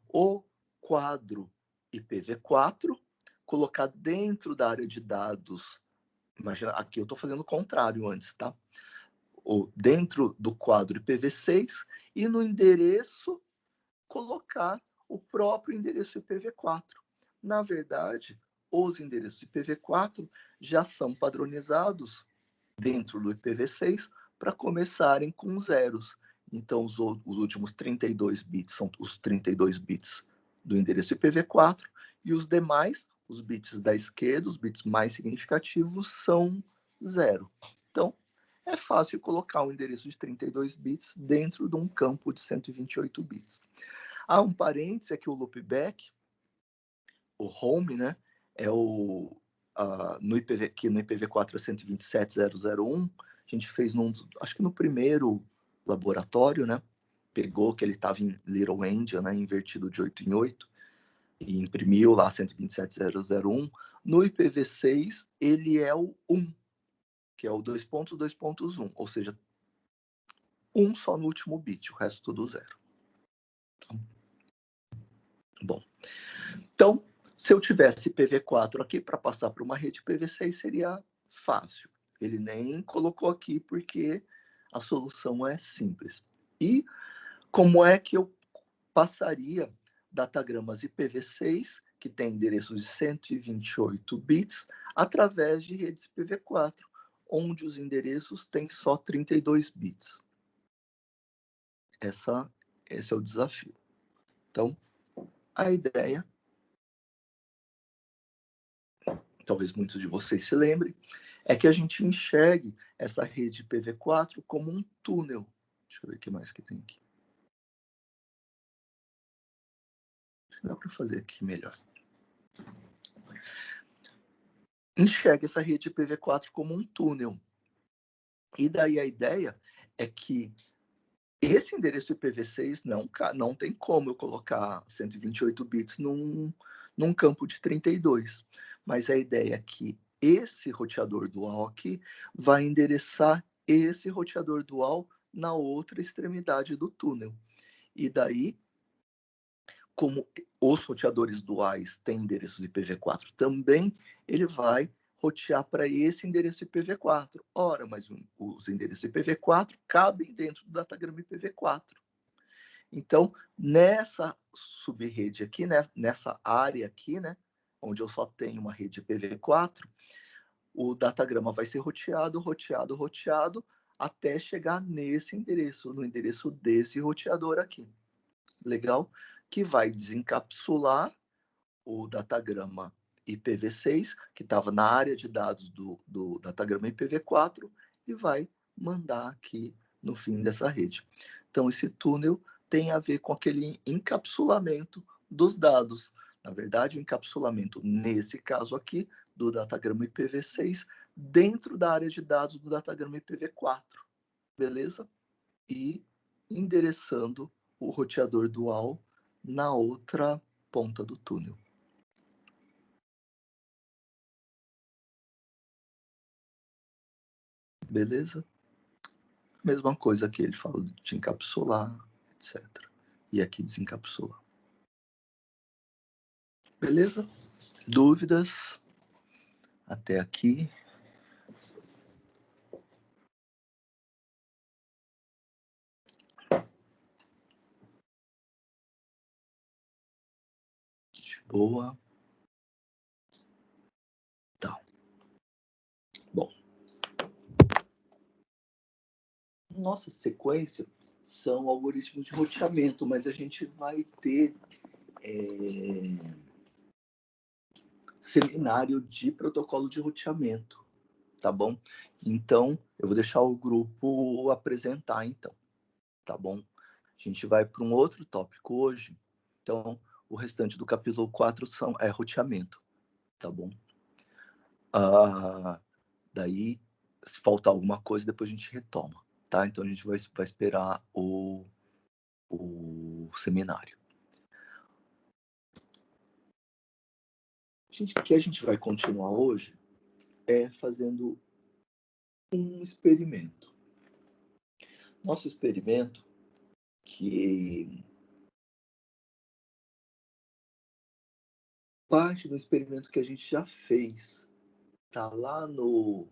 o quadro IPv4, colocar dentro da área de dados, imagina, aqui eu estou fazendo o contrário antes, tá? Ou dentro do quadro IPv6 e no endereço colocar o próprio endereço IPv4. Na verdade, os endereços IPv4 já são padronizados dentro do IPv6 para começarem com zeros. Então, os últimos 32 bits são os 32 bits do endereço IPv4 e os demais, os bits da esquerda, os bits mais significativos, são zero. Então, é fácil colocar um endereço de 32 bits dentro de um campo de 128 bits. Há um parênteses aqui, o loopback, o home, né, é o no IPv, que no IPv4 é 127.0.0.1, a gente fez acho que no primeiro laboratório, né, pegou que ele estava em Little Endian, né, invertido de 8 em 8, e imprimiu lá 127.0.0.1. No IPv6, ele é o 1, que é o 2.2.1, ou seja, um só no último bit, o resto tudo zero. Bom, então, se eu tivesse IPv4 aqui para passar para uma rede IPv6 seria fácil. Ele nem colocou aqui porque a solução é simples. E como é que eu passaria datagramas IPv6, que tem endereços de 128 bits, através de redes IPv4, onde os endereços têm só 32 bits? Esse é o desafio. Então, a ideia, talvez muitos de vocês se lembrem, é que a gente enxergue essa rede IPv4 como um túnel. Deixa eu ver o que mais que tem aqui. Dá para fazer aqui melhor. Enxergue essa rede IPv4 como um túnel. E daí a ideia é que esse endereço IPv6 não tem como eu colocar 128 bits num campo de 32. Mas a ideia é que esse roteador dual aqui vai endereçar esse roteador dual na outra extremidade do túnel. E daí, como os roteadores duais têm endereços IPv4 também, ele vai rotear para esse endereço IPv4. Ora, mas os endereços IPv4 cabem dentro do datagrama IPv4. Então, nessa subrede aqui, nessa área aqui, né, onde eu só tenho uma rede IPv4, o datagrama vai ser roteado, roteado, roteado, até chegar nesse endereço, no endereço desse roteador aqui. Legal? Que vai desencapsular o datagrama IPv6, que estava na área de dados do datagrama IPv4, e vai mandar aqui no fim dessa rede. Então, esse túnel tem a ver com aquele encapsulamento dos dados. Na verdade, o encapsulamento, nesse caso aqui, do datagrama IPv6, dentro da área de dados do datagrama IPv4. Beleza? E endereçando o roteador dual na outra ponta do túnel. Beleza? Mesma coisa que ele fala de encapsular, etc. E aqui desencapsular. Beleza? Dúvidas? Até aqui. De boa. nossa sequência são algoritmos de roteamento, mas a gente vai ter seminário de protocolo de roteamento, tá bom? Então, eu vou deixar o grupo apresentar, então, tá bom? A gente vai para um outro tópico hoje. Então, o restante do capítulo 4 é roteamento, tá bom? Daí, se faltar alguma coisa, depois a gente retoma, tá? Então, a gente vai esperar o seminário. O que a gente vai continuar hoje é fazendo um experimento. Nosso experimento, que parte do experimento que a gente já fez, tá lá no...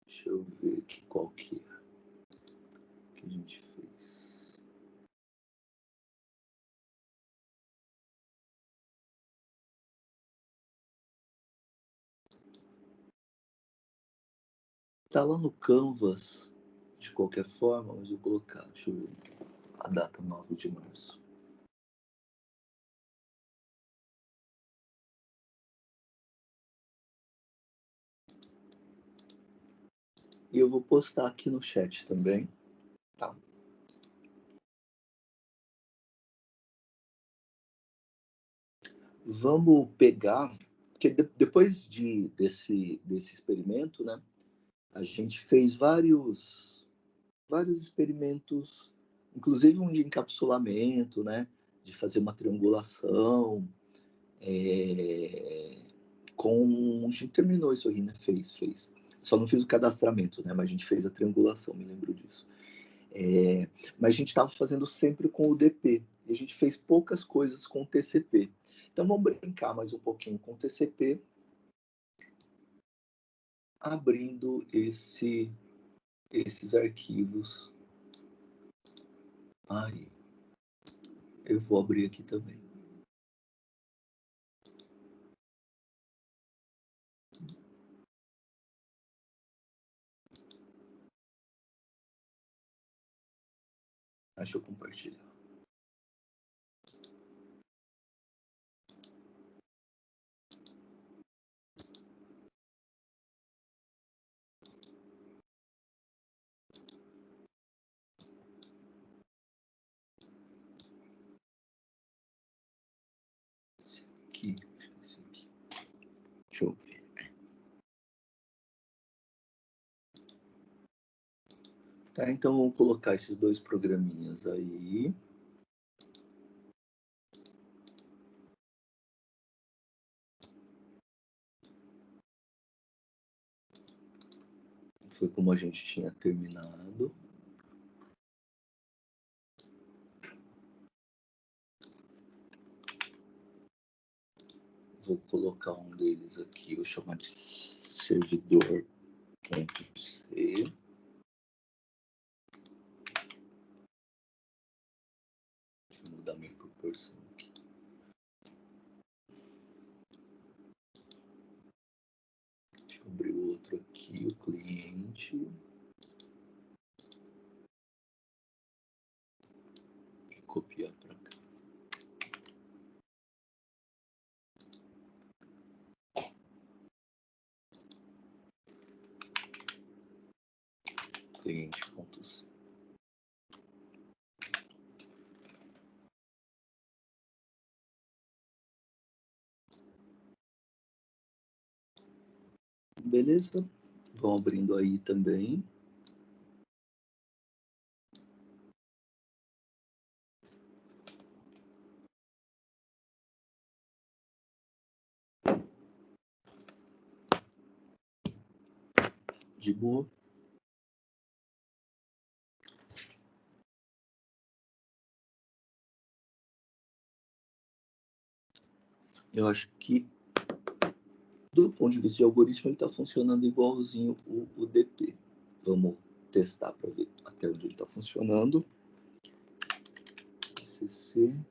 Deixa eu ver aqui qual que é que a gente fez. Tá lá no Canvas, de qualquer forma, mas eu vou colocar, deixa eu ver, a data 9 de março. E eu vou postar aqui no chat também, tá? Vamos pegar, porque depois desse experimento, né, a gente fez vários experimentos, inclusive um de encapsulamento, né, de fazer uma triangulação, a gente terminou isso aí, né, fez. Só não fiz o cadastramento, né, mas a gente fez a triangulação, me lembro disso. Mas a gente estava fazendo sempre com o DP, e a gente fez poucas coisas com o TCP. Então vamos brincar mais um pouquinho com o TCP, abrindo esses arquivos. Aí, eu vou abrir aqui também. Deixa eu compartilhar. Aqui. Deixa eu ver. Tá, então vamos colocar esses dois programinhas aí. Foi como a gente tinha terminado. Vou colocar um deles aqui, vou chamar de servidor.c. Deixa eu mudar minha proporção aqui. Deixa eu abrir o outro aqui, o cliente. E copiar para cá. Cliente.c. Beleza? Vão abrindo aí também. De boa. Eu acho que Do ponto de vista de algoritmo, ele está funcionando igualzinho o DP. Vamos testar para ver até onde ele está funcionando. cc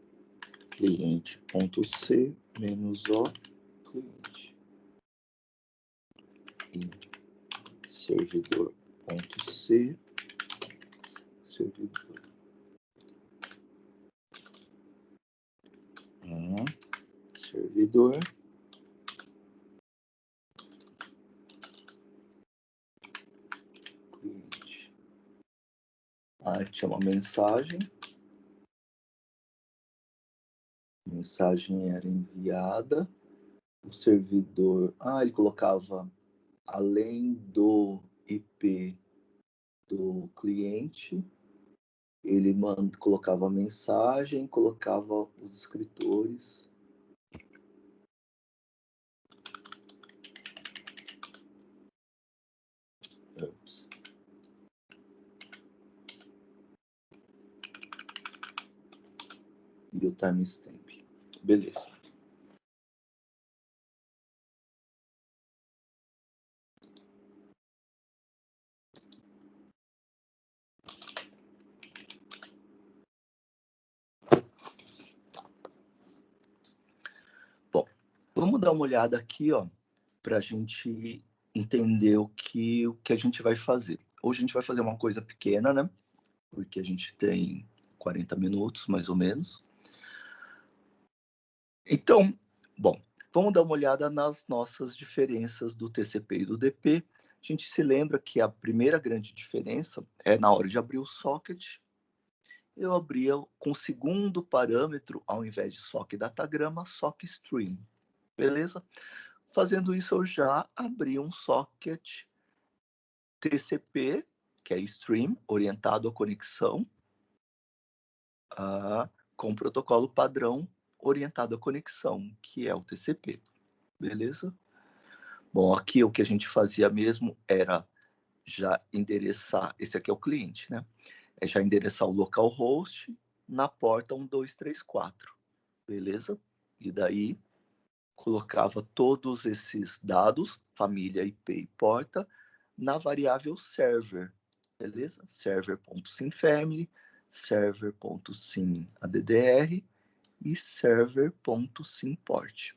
cliente.c menos o cliente e servidor.c servidor servidor cliente. Tinha uma mensagem era enviada, o servidor, ele colocava além do IP do cliente, ele colocava a mensagem, colocava os escritores. Ups. E o timestamp. Beleza. Bom, vamos dar uma olhada aqui, ó, para a gente entender o que a gente vai fazer. Hoje a gente vai fazer uma coisa pequena, né? Porque a gente tem 40 minutos, mais ou menos. Então, bom, vamos dar uma olhada nas nossas diferenças do TCP e do DP. A gente se lembra que a primeira grande diferença é na hora de abrir o socket, eu abria com o segundo parâmetro, ao invés de sock datagrama, sock stream. Beleza? Fazendo isso, eu já abri um socket TCP, que é stream, orientado à conexão, com protocolo padrão orientado à conexão, que é o TCP. Beleza? Bom, aqui o que a gente fazia mesmo era já endereçar, esse aqui é o cliente, né? É já endereçar o localhost na porta 1234, beleza? E daí colocava todos esses dados, família, IP e porta, na variável server, beleza? Server.simFamily, server.simaddr e server.simport.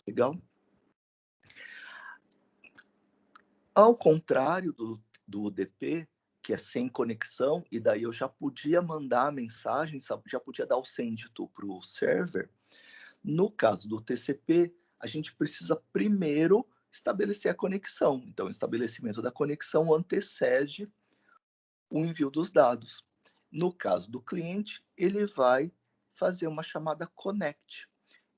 Legal? Ao contrário do UDP, que é sem conexão, e daí eu já podia mandar a mensagem, já podia dar o send to para o server. No caso do TCP, a gente precisa primeiro estabelecer a conexão. Então, o estabelecimento da conexão antecede o envio dos dados. No caso do cliente, ele vai fazer uma chamada connect.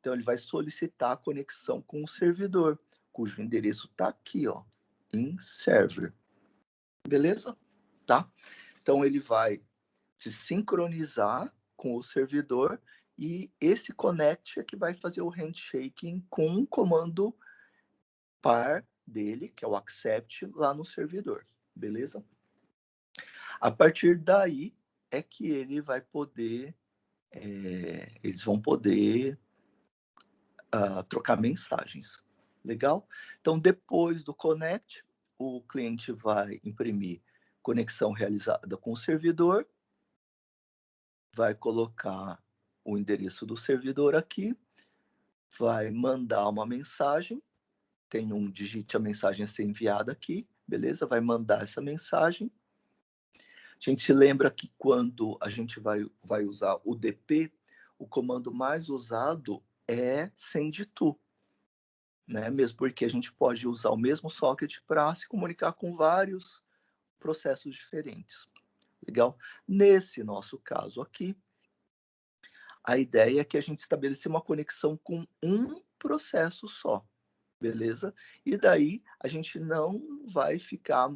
Então, ele vai solicitar a conexão com o servidor, cujo endereço está aqui, ó, em server. Beleza? Tá? Então, ele vai se sincronizar com o servidor e esse connect é que vai fazer o handshaking com um comando par dele, que é o accept, lá no servidor. Beleza? A partir daí é que ele vai poder, eles vão poder trocar mensagens. Legal? Então, depois do connect, o cliente vai imprimir conexão realizada com o servidor, vai colocar o endereço do servidor aqui, vai mandar uma mensagem, tem um digite a mensagem a ser enviada aqui, beleza? Vai mandar essa mensagem. A gente lembra que quando a gente vai usar o DP, o comando mais usado é send-to, né? Mesmo porque a gente pode usar o mesmo socket para se comunicar com vários processos diferentes. Legal? Nesse nosso caso aqui, a ideia é que a gente estabeleça uma conexão com um processo só, beleza? E daí a gente não vai ficar,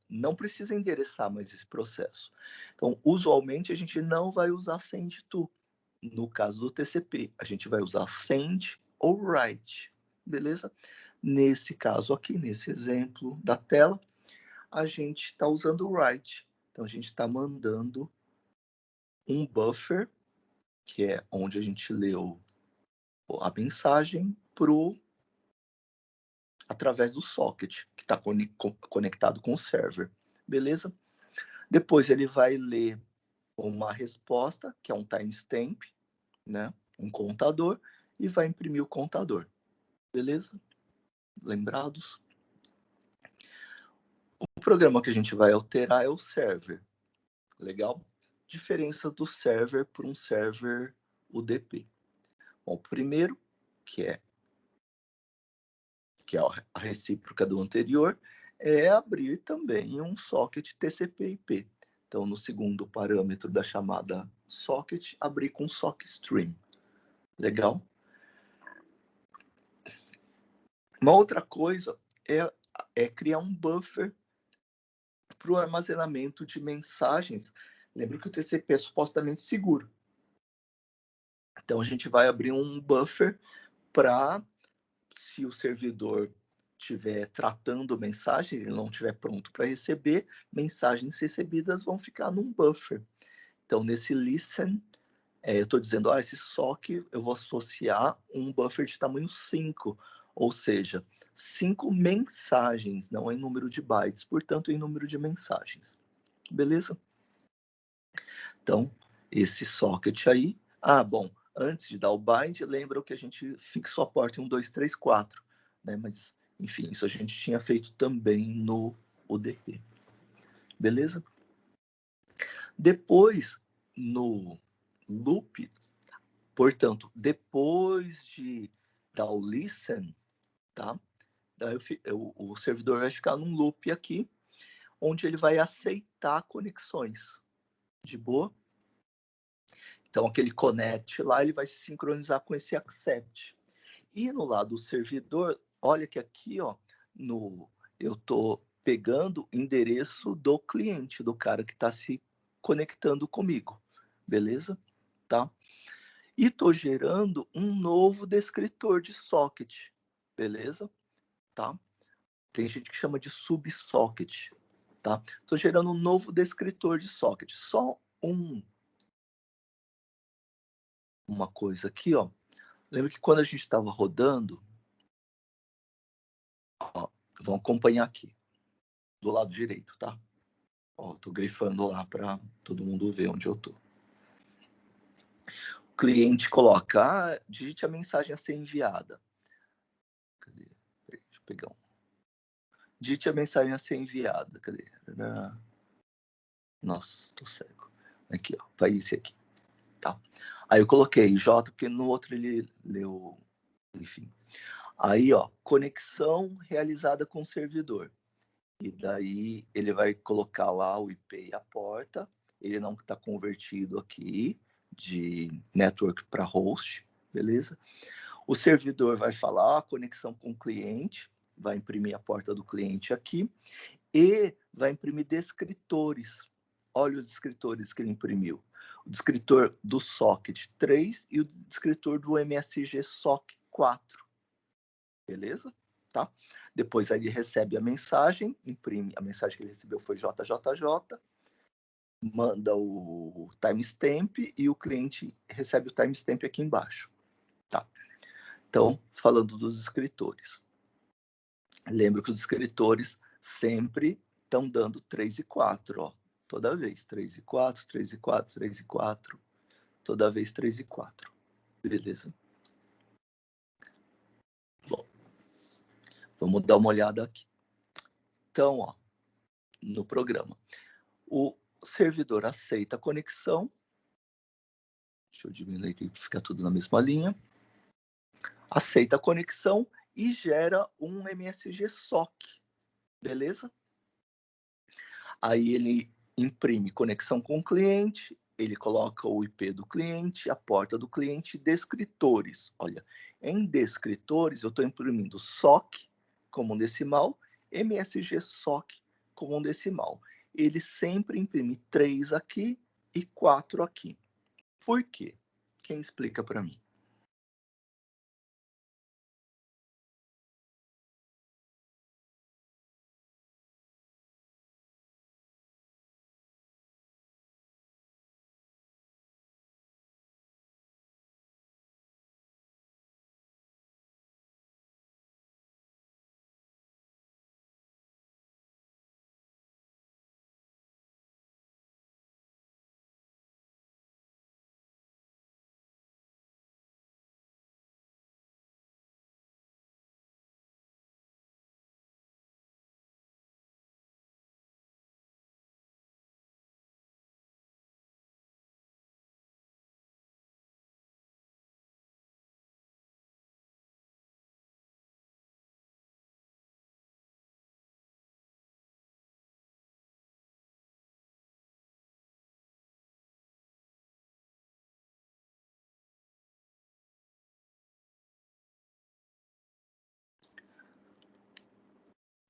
não precisa endereçar mais esse processo. Então, usualmente a gente não vai usar send to. No caso do TCP, a gente vai usar send ou write, beleza? Nesse caso aqui, nesse exemplo da tela, a gente está usando write. Então, a gente está mandando um buffer, que é onde a gente leu a mensagem, para o através do socket, que está conectado com o server, beleza? Depois ele vai ler uma resposta, que é um timestamp, né? Um contador, e vai imprimir o contador, beleza? Lembrados? O programa que a gente vai alterar é o server, legal? Diferença do server para um server UDP. Bom, o primeiro, que é a recíproca do anterior, é abrir também um socket TCP/IP. Então, no segundo parâmetro da chamada socket, abrir com sockstream. Legal? Uma outra coisa é criar um buffer para o armazenamento de mensagens. Lembra que o TCP é supostamente seguro. Então, a gente vai abrir um buffer para, se o servidor estiver tratando mensagem, ele não estiver pronto para receber, mensagens recebidas vão ficar num buffer. Então, nesse listen, eu estou dizendo, esse SOC eu vou associar um buffer de tamanho 5, ou seja, 5 mensagens, não em número de bytes, portanto, em número de mensagens. Beleza? Então, esse socket aí, bom, antes de dar o bind, lembra que a gente fixou a porta em 1, 2, 3, 4, né? Mas, enfim, isso a gente tinha feito também no UDP. Beleza? Depois, no loop, portanto, depois de dar o listen, tá? Daí o servidor vai ficar num loop aqui, onde ele vai aceitar conexões. De boa? Então, aquele connect lá, ele vai se sincronizar com esse accept. E no lado do servidor, olha que aqui, ó, eu estou pegando o endereço do cliente, do cara que está se conectando comigo, beleza? Tá? E estou gerando um novo descritor de socket, beleza? Tá? Tem gente que chama de subsocket, tá? Estou gerando um novo descritor de socket. Só uma coisa aqui, ó. Lembra que quando a gente estava rodando, ó, vão acompanhar aqui, do lado direito, tá? Ó, tô grifando lá para todo mundo ver onde eu tô. O cliente coloca, digite a mensagem a ser enviada. Cadê? Peraí, deixa eu pegar um. Digite a mensagem a ser enviada. Cadê? Nossa, tô cego. Aqui, ó, vai esse aqui, tá? Aí eu coloquei J, porque no outro ele leu, enfim. Aí, ó, conexão realizada com o servidor. E daí ele vai colocar lá o IP e a porta. Ele não está convertido aqui de network para host, beleza? O servidor vai falar conexão com o cliente, vai imprimir a porta do cliente aqui e vai imprimir descritores. Olha os descritores que ele imprimiu. O descritor do socket 3 e o descritor do MSG SOC 4. Beleza? Tá? Depois ele recebe a mensagem, imprime, a mensagem que ele recebeu foi JJJ, manda o timestamp e o cliente recebe o timestamp aqui embaixo. Tá? Então, falando dos escritores. Lembra que os escritores sempre estão dando 3 e 4, ó. Toda vez, 3 e 4, 3 e 4, 3 e 4. Toda vez 3 e 4. Beleza? Bom, vamos dar uma olhada aqui. Então, ó, no programa. O servidor aceita a conexão. Deixa eu diminuir aqui para ficar tudo na mesma linha. Aceita a conexão e gera um MSG SOC. Beleza? Aí ele imprime conexão com o cliente, ele coloca o IP do cliente, a porta do cliente, descritores. Olha, em descritores eu estou imprimindo SOC como um decimal, MSG SOC como um decimal. Ele sempre imprime 3 aqui e 4 aqui. Por quê? Quem explica para mim?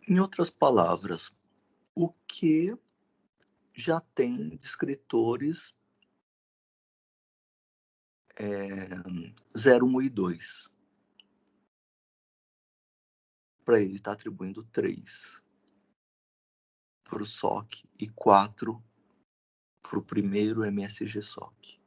Em outras palavras, o que já tem descritores 0, 1 e 2. Para ele está atribuindo 3 para o SOC e 4 para o primeiro MSG SOC.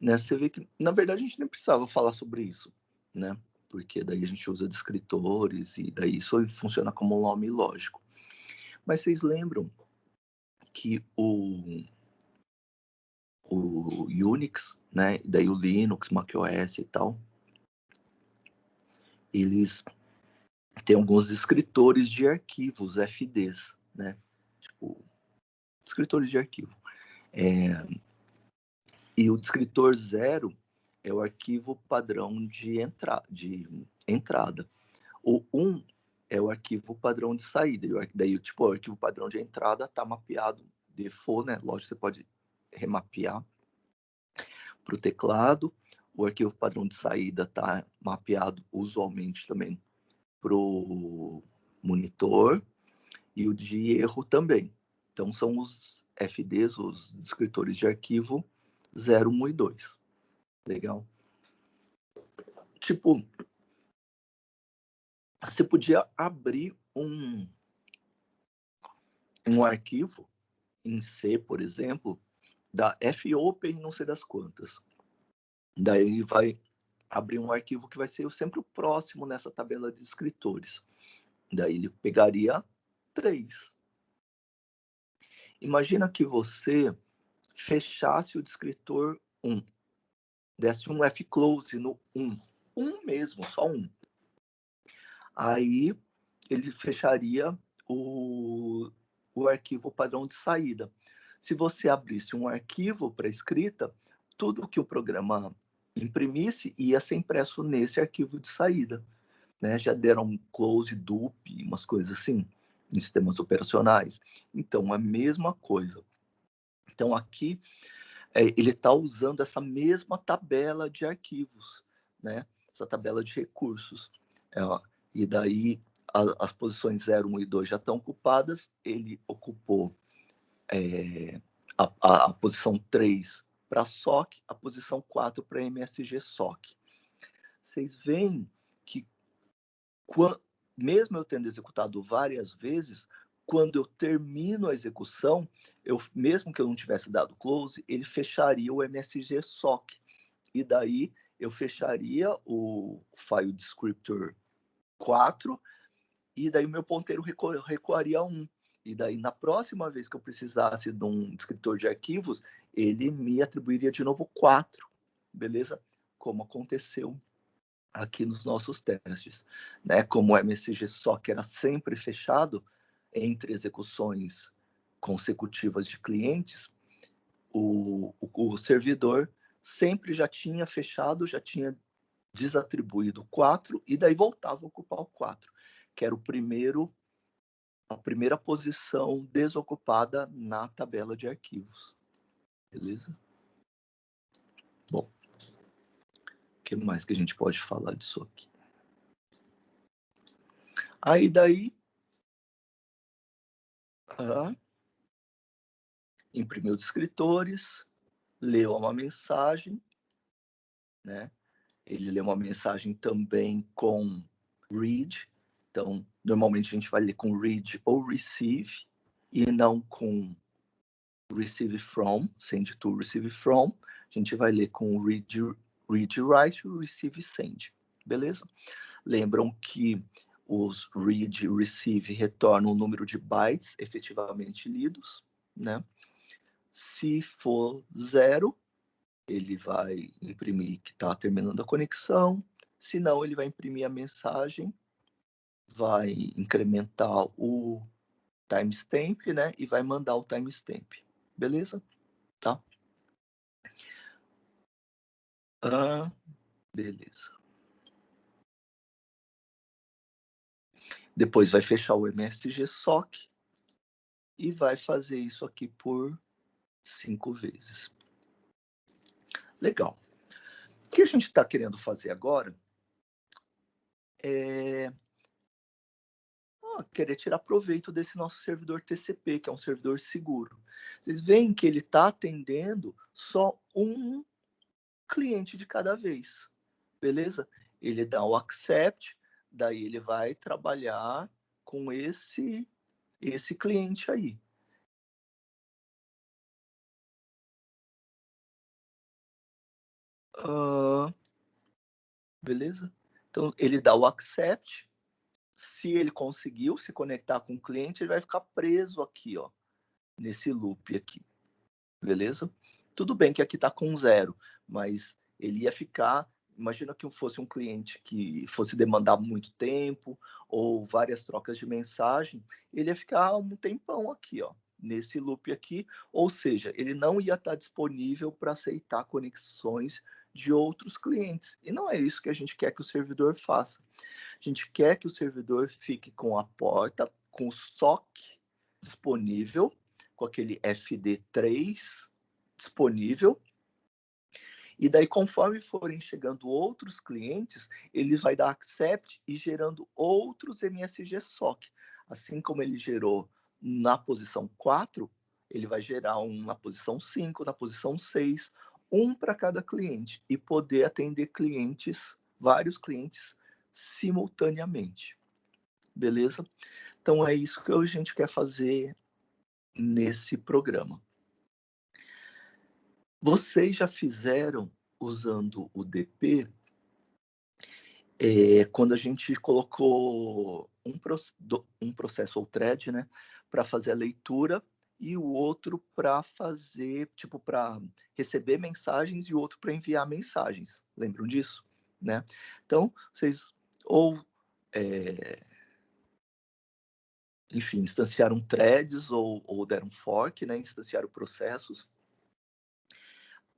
Né? Você vê que, na verdade, a gente nem precisava falar sobre isso, né? Porque daí a gente usa descritores e daí isso funciona como um nome lógico. Mas vocês lembram que o Unix, né? Daí o Linux, macOS e tal, eles têm alguns descritores de arquivos, FDs, né? Tipo, descritores de arquivo. E o descritor 0 é o arquivo padrão de entrada. O 1 é o arquivo padrão de saída. Daí, tipo, o arquivo padrão de entrada está mapeado default, né? Lógico, você pode remapear para o teclado. O arquivo padrão de saída está mapeado usualmente também para o monitor e o de erro também. Então, são os FDs, os descritores de arquivo 0, 1 e 2. Legal? Tipo, você podia abrir um arquivo em C, por exemplo, da fopen não sei das quantas. Daí ele vai abrir um arquivo que vai ser sempre o próximo nessa tabela de escritores. Daí ele pegaria 3. Imagina que você fechasse o descritor 1, desse um fclose no 1. 1 mesmo, só 1. Aí ele fecharia o arquivo padrão de saída. Se você abrisse um arquivo para escrita, tudo que o programa imprimisse ia ser impresso nesse arquivo de saída. Né? Já deram close, dup, umas coisas assim, em sistemas operacionais. Então, a mesma coisa. Então, aqui, ele está usando essa mesma tabela de arquivos, né? Essa tabela de recursos. E daí, as posições 0, 1 e 2 já estão ocupadas, ele ocupou a posição 3 para SOC, a posição 4 para MSG SOC. Vocês veem que, mesmo eu tendo executado várias vezes, quando eu termino a execução, mesmo que eu não tivesse dado close, ele fecharia o MSG SOC. E daí eu fecharia o file descriptor 4 e daí o meu ponteiro recuaria a 1. E daí, na próxima vez que eu precisasse de um descritor de arquivos, ele me atribuiria de novo 4, beleza? Como aconteceu aqui nos nossos testes. Né? Como o MSG SOC era sempre fechado entre execuções consecutivas de clientes, o servidor sempre já tinha fechado, já tinha desatribuído 4 e daí voltava a ocupar o 4, que era a primeira posição desocupada na tabela de arquivos. Beleza? Bom, o que mais que a gente pode falar disso aqui? Aí daí, imprimiu descritores, leu uma mensagem, né? Ele lê uma mensagem também com read. Então, normalmente a gente vai ler com read ou receive e não com receive from, send to, receive from. A gente vai ler com read write, receive send. Beleza? Lembram que os read e receive retornam o número de bytes efetivamente lidos, né? Se for 0, ele vai imprimir que está terminando a conexão. Se não, ele vai imprimir a mensagem, vai incrementar o timestamp, né? E vai mandar o timestamp. beleza? Tá? Beleza. Depois vai fechar o MSG SOC e vai fazer isso aqui por 5 vezes. Legal. O que a gente está querendo fazer agora é querer tirar proveito desse nosso servidor TCP, que é um servidor seguro. Vocês veem que ele está atendendo só um cliente de cada vez, beleza? Ele dá o accept, daí ele vai trabalhar com esse cliente aí. Beleza? Então, ele dá o accept. Se ele conseguiu se conectar com o cliente, ele vai ficar preso aqui, ó, nesse loop aqui. Beleza? Tudo bem que aqui está com 0, mas ele ia ficar. Imagina que fosse um cliente que fosse demandar muito tempo ou várias trocas de mensagem, ele ia ficar um tempão aqui, ó, nesse loop aqui, ou seja, ele não ia estar disponível para aceitar conexões de outros clientes. E não é isso que a gente quer que o servidor faça. A gente quer que o servidor fique com a porta, com o SOC disponível, com aquele FD3 disponível, e daí conforme forem chegando outros clientes, ele vai dar accept e gerando outros MSG SOC. Assim como ele gerou na posição 4, ele vai gerar um na posição 5, na posição 6, um para cada cliente, e poder atender clientes, vários clientes, simultaneamente. Beleza? Então é isso que a gente quer fazer nesse programa. Vocês já fizeram usando o DP, quando a gente colocou um processo ou thread, né, para fazer a leitura e o outro para fazer, tipo, para receber mensagens e o outro para enviar mensagens. Lembram disso? Né? Então, vocês ou, enfim, instanciaram threads ou deram fork, né, instanciaram processos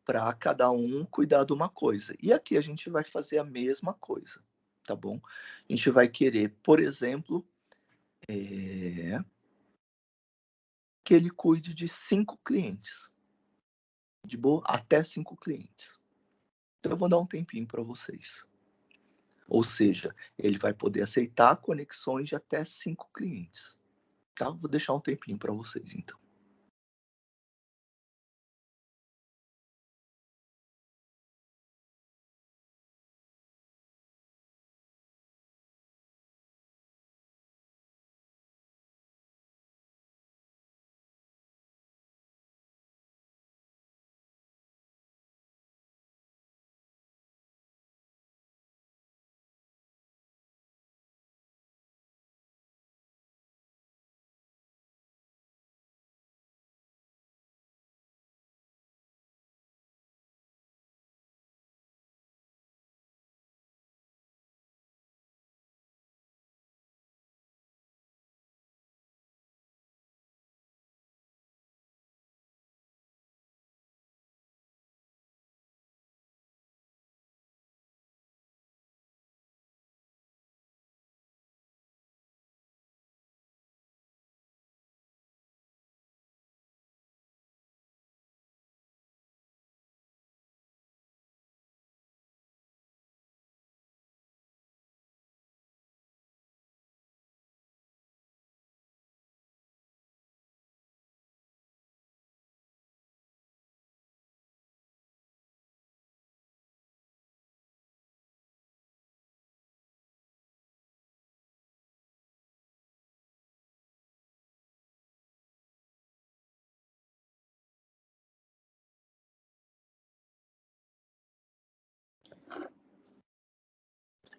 para cada um cuidar de uma coisa. E aqui a gente vai fazer a mesma coisa, tá bom? A gente vai querer, por exemplo, que ele cuide de 5 clientes. De boa, até 5 clientes. Então eu vou dar um tempinho para vocês. Ou seja, ele vai poder aceitar conexões de até 5 clientes. Tá? Vou deixar um tempinho para vocês, então.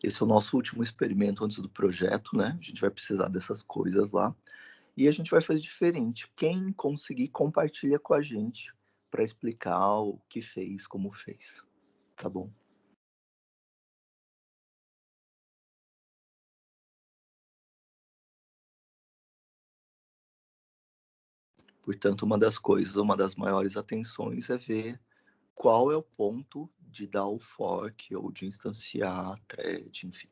Esse é o nosso último experimento antes do projeto, né? A gente vai precisar dessas coisas lá. E a gente vai fazer diferente. Quem conseguir, compartilha com a gente para explicar o que fez, como fez. Tá bom? Portanto, uma das maiores atenções é ver qual é o ponto de dar o fork ou de instanciar a thread, enfim.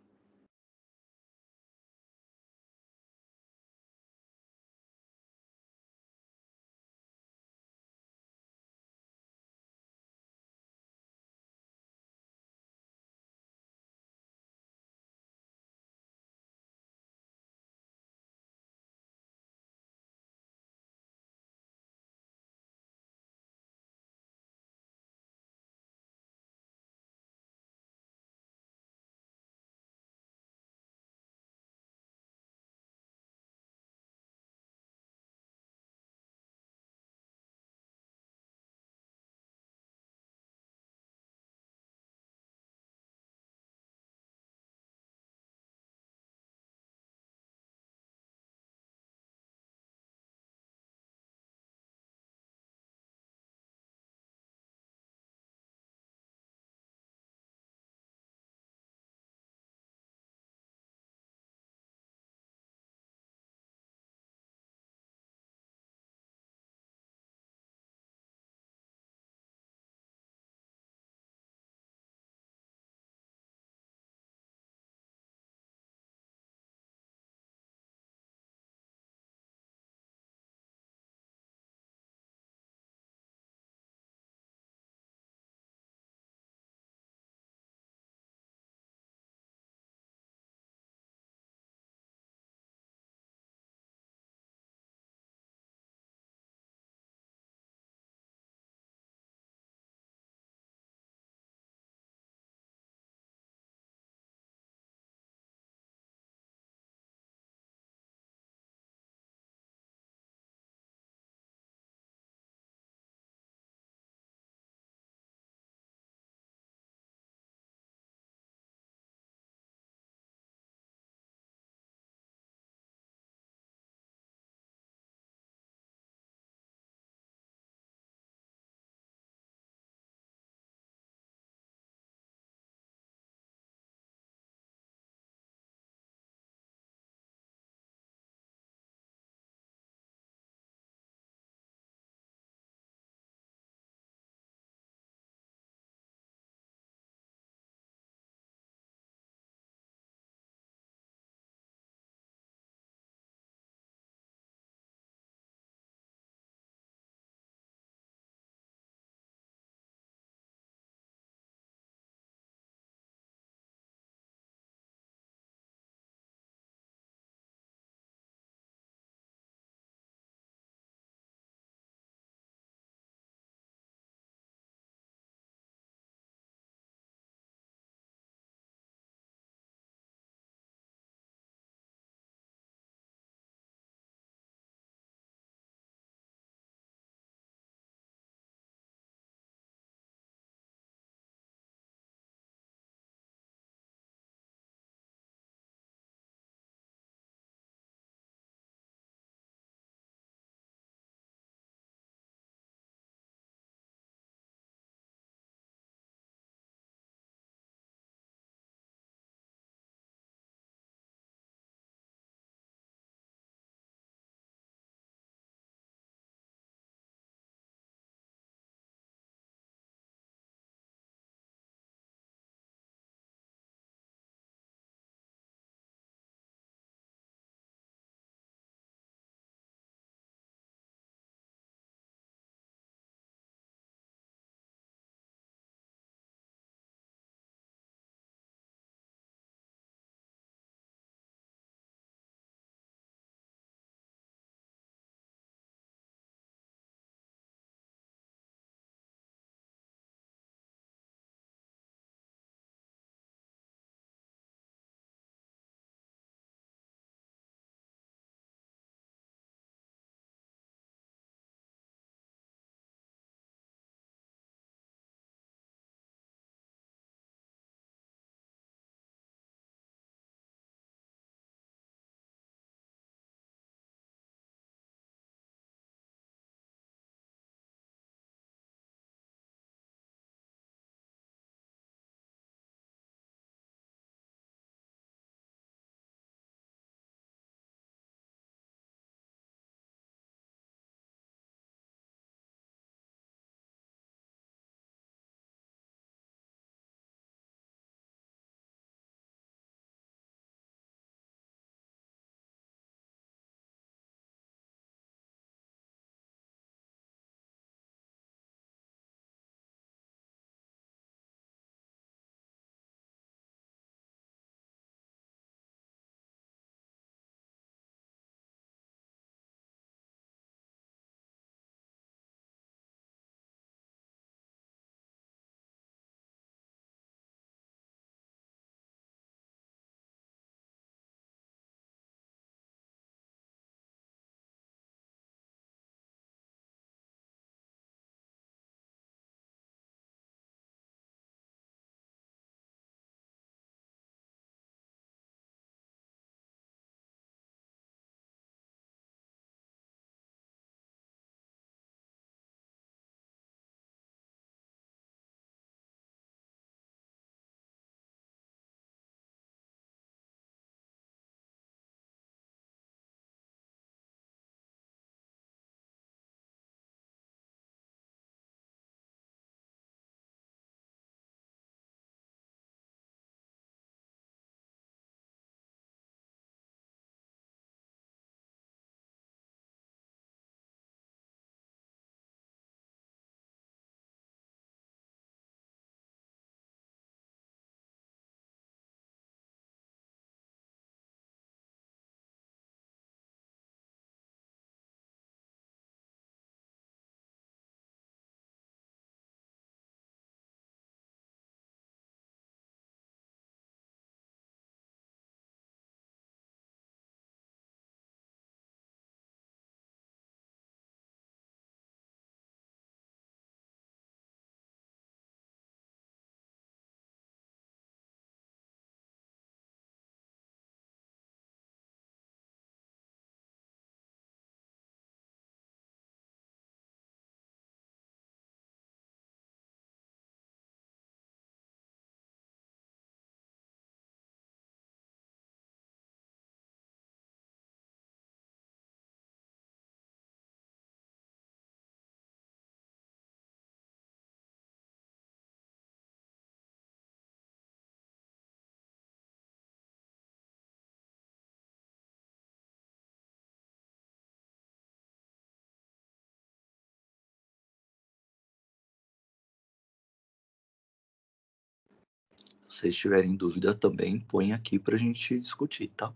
Se vocês tiverem dúvida também, põe aqui para a gente discutir, tá?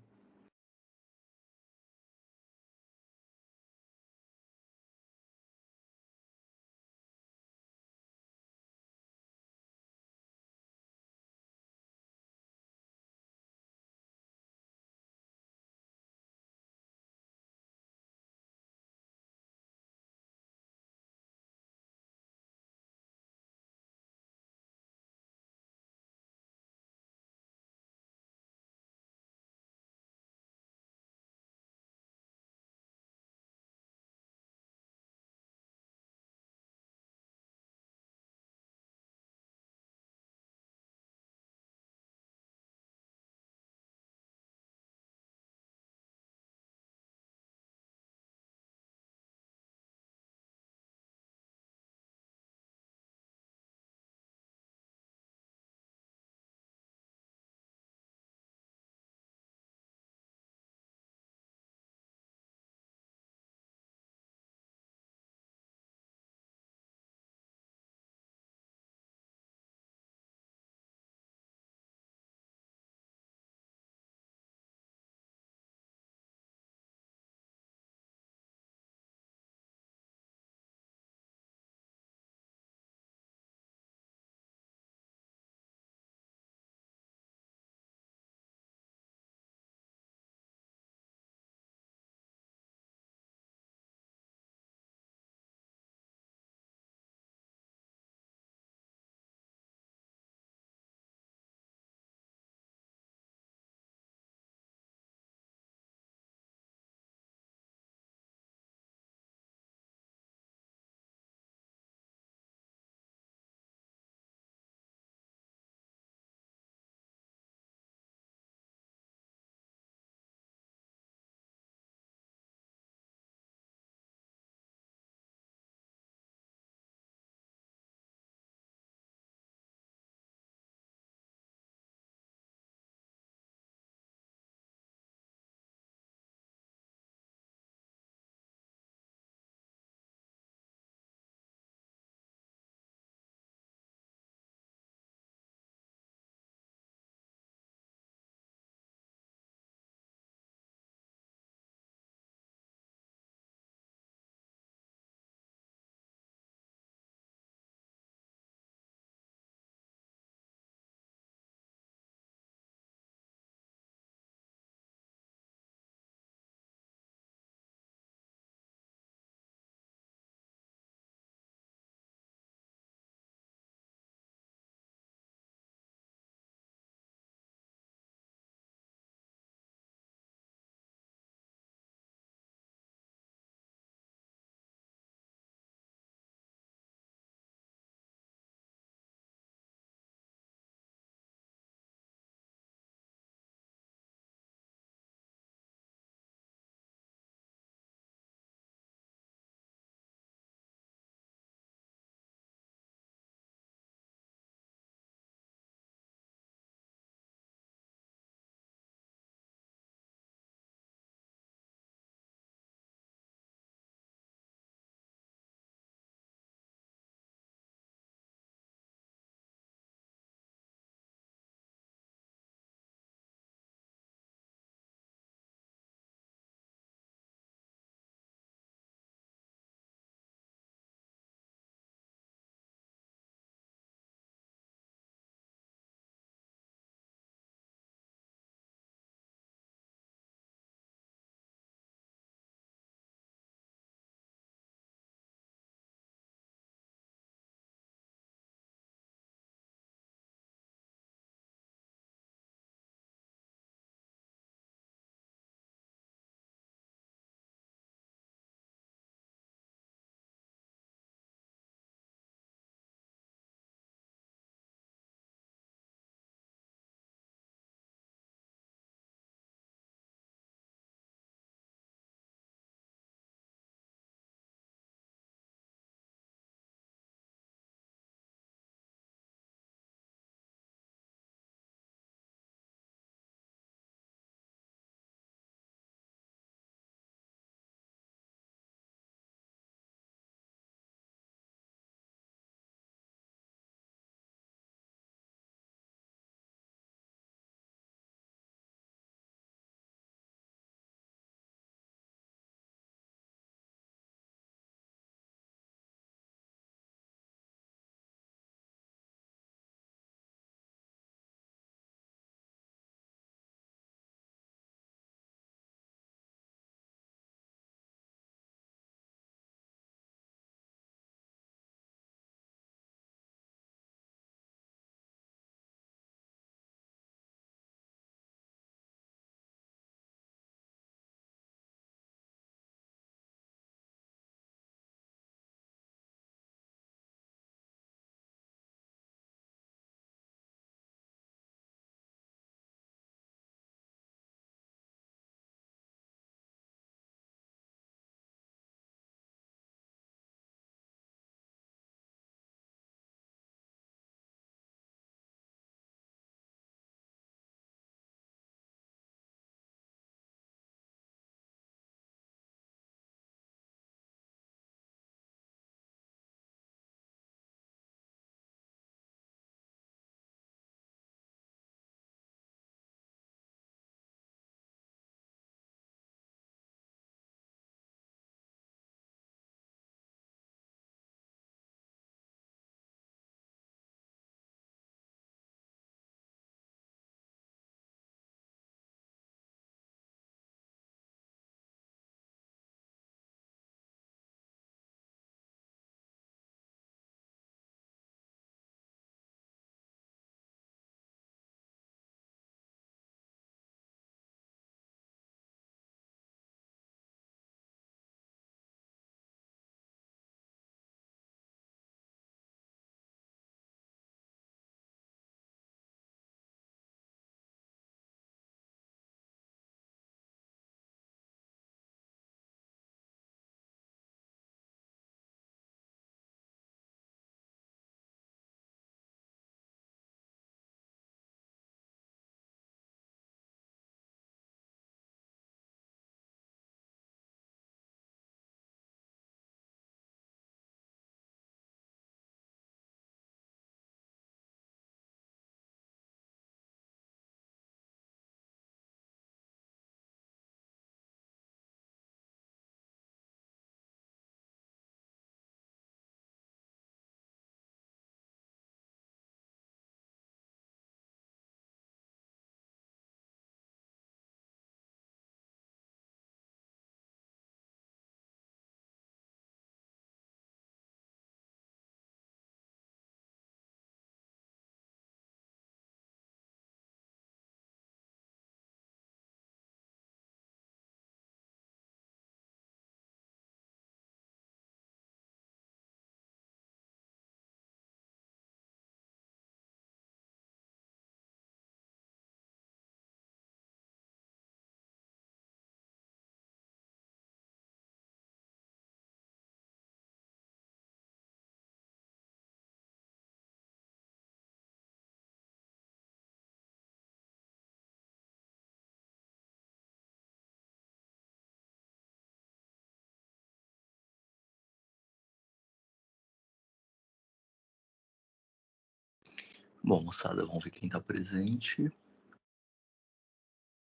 Bom, moçada, vamos ver quem está presente.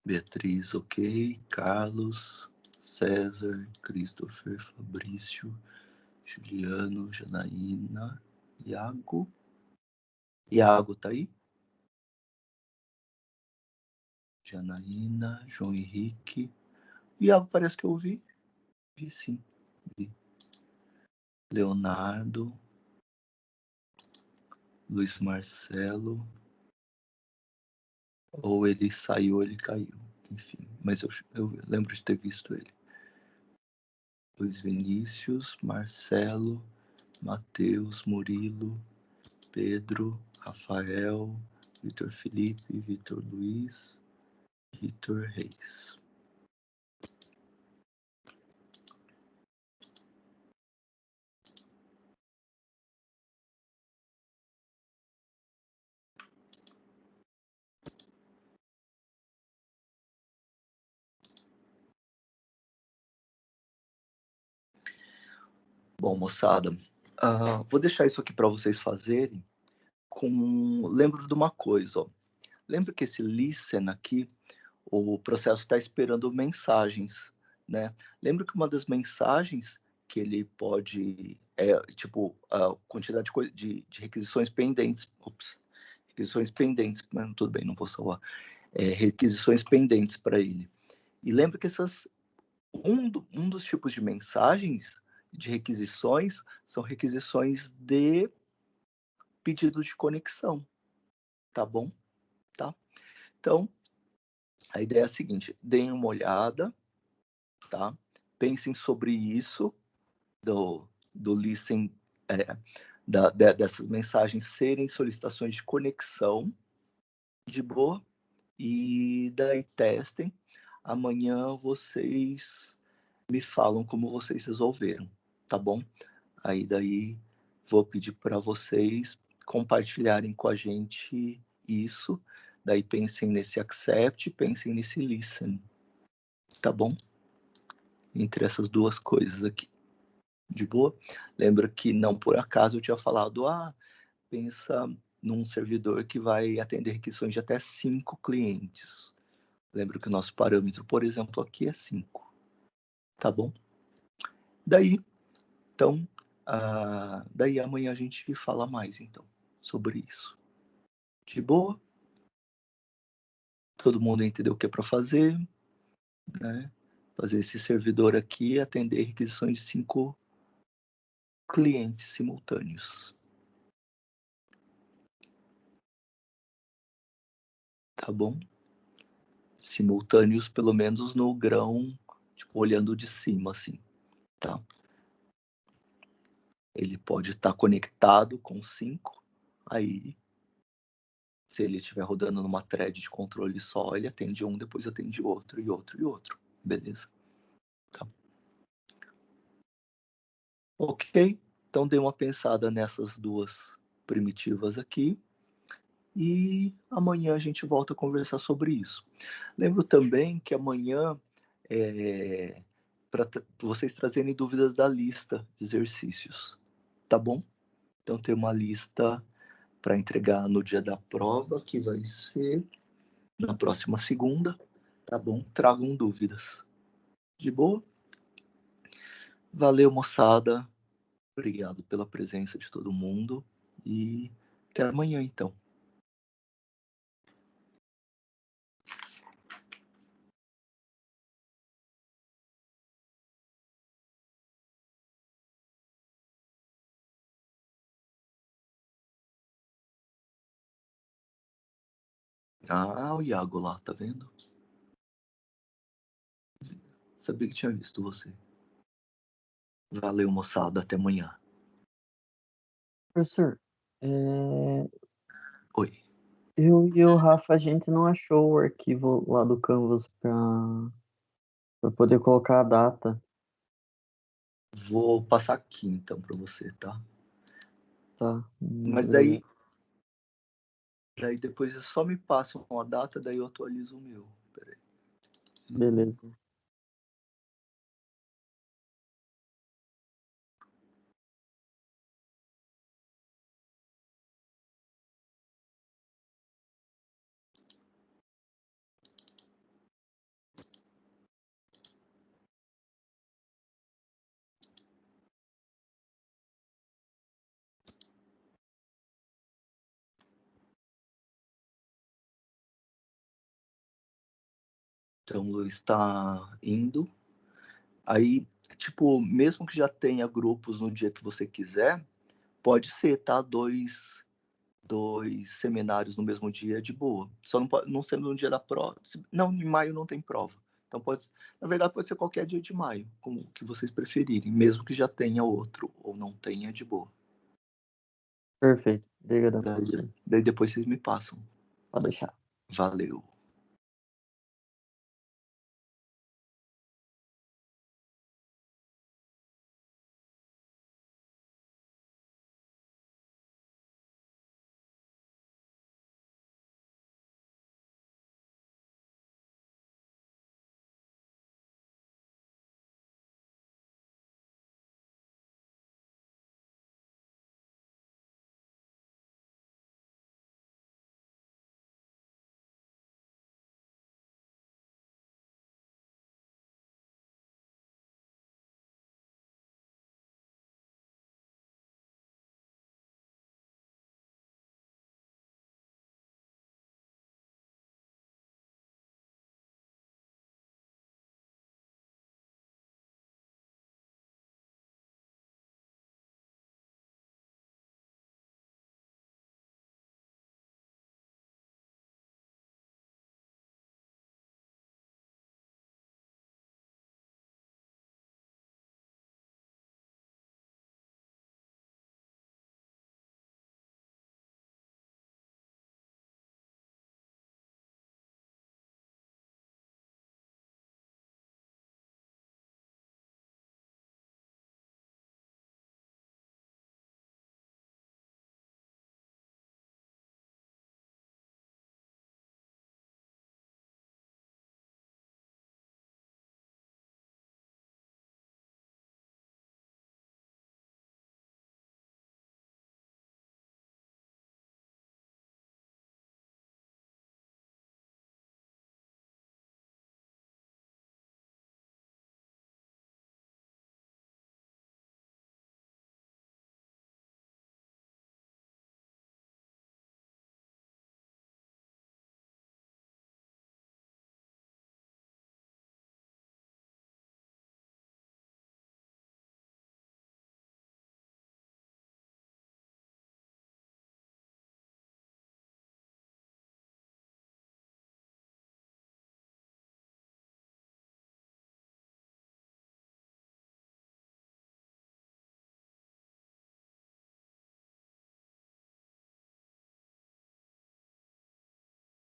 Beatriz, ok. Carlos, César, Christopher, Fabrício, Juliano, Janaína, Iago. Iago tá aí? Janaína, João Henrique. Iago, parece que eu vi. Vi sim. Vi. Leonardo. Luiz Marcelo. Ou ele saiu ou ele caiu. Enfim, mas eu lembro de ter visto ele. Luiz Vinícius, Marcelo, Matheus, Murilo, Pedro, Rafael, Vitor Felipe, Vitor Luiz, Vitor Reis. Bom, moçada, vou deixar isso aqui para vocês fazerem. Lembro de uma coisa, ó. Lembra que esse listen aqui, o processo está esperando mensagens, né? Lembra que uma das mensagens que ele pode tipo a quantidade de requisições pendentes. Ops, requisições pendentes, mas tudo bem, não vou salvar. Requisições pendentes para ele. E lembra que um dos tipos de mensagens de requisições são requisições de pedido de conexão, tá bom? Tá? Então, a ideia é a seguinte: deem uma olhada, tá? Pensem sobre isso, do listen, dessas mensagens serem solicitações de conexão, de boa, e daí testem. Amanhã vocês me falam como vocês resolveram, tá bom? Aí daí vou pedir para vocês compartilharem com a gente isso. Daí pensem nesse accept, pensem nesse listen, tá bom? Entre essas duas coisas aqui. De boa? Lembra que não por acaso eu tinha falado, pensa num servidor que vai atender requisições de até 5 clientes. Lembra que o nosso parâmetro, por exemplo, aqui é 5. Tá bom? Daí, então, daí amanhã a gente fala mais, então, sobre isso. De boa? Todo mundo entendeu o que é para fazer, né? Fazer esse servidor aqui atender requisições de 5 clientes simultâneos. Tá bom? Simultâneos, pelo menos no grão, tipo, olhando de cima, assim, tá? Ele pode estar conectado com 5, aí, se ele estiver rodando numa thread de controle só, ele atende um, depois atende outro, e outro, e outro. Beleza? Tá. Ok, então dei uma pensada nessas duas primitivas aqui, e amanhã a gente volta a conversar sobre isso. Lembro também que amanhã para vocês trazerem dúvidas da lista de exercícios, tá bom? Então tem uma lista para entregar no dia da prova, que vai ser na próxima segunda, tá bom? Tragam dúvidas. De boa? Valeu, moçada. Obrigado pela presença de todo mundo e até amanhã, então. O Iago lá, tá vendo? Sabia que tinha visto você. Valeu, moçada. Até amanhã. Professor, Oi. eu e o Rafa, a gente não achou o arquivo lá do Canvas para poder colocar a data. Vou passar aqui, então, para você, tá? Tá, Mas beleza. daí depois só me passam a data, daí eu atualizo o meu. Peraí. Beleza. Então o Luiz está indo. Aí, tipo, mesmo que já tenha grupos no dia que você quiser, pode ser, tá? Dois seminários no mesmo dia de boa. Só não pode não ser no dia da prova. Não, em maio não tem prova. Então pode, na verdade pode ser qualquer dia de maio, como que vocês preferirem, mesmo que já tenha outro ou não tenha de boa. Perfeito. Obrigadão. Daí depois vocês me passam. Pode deixar. Valeu.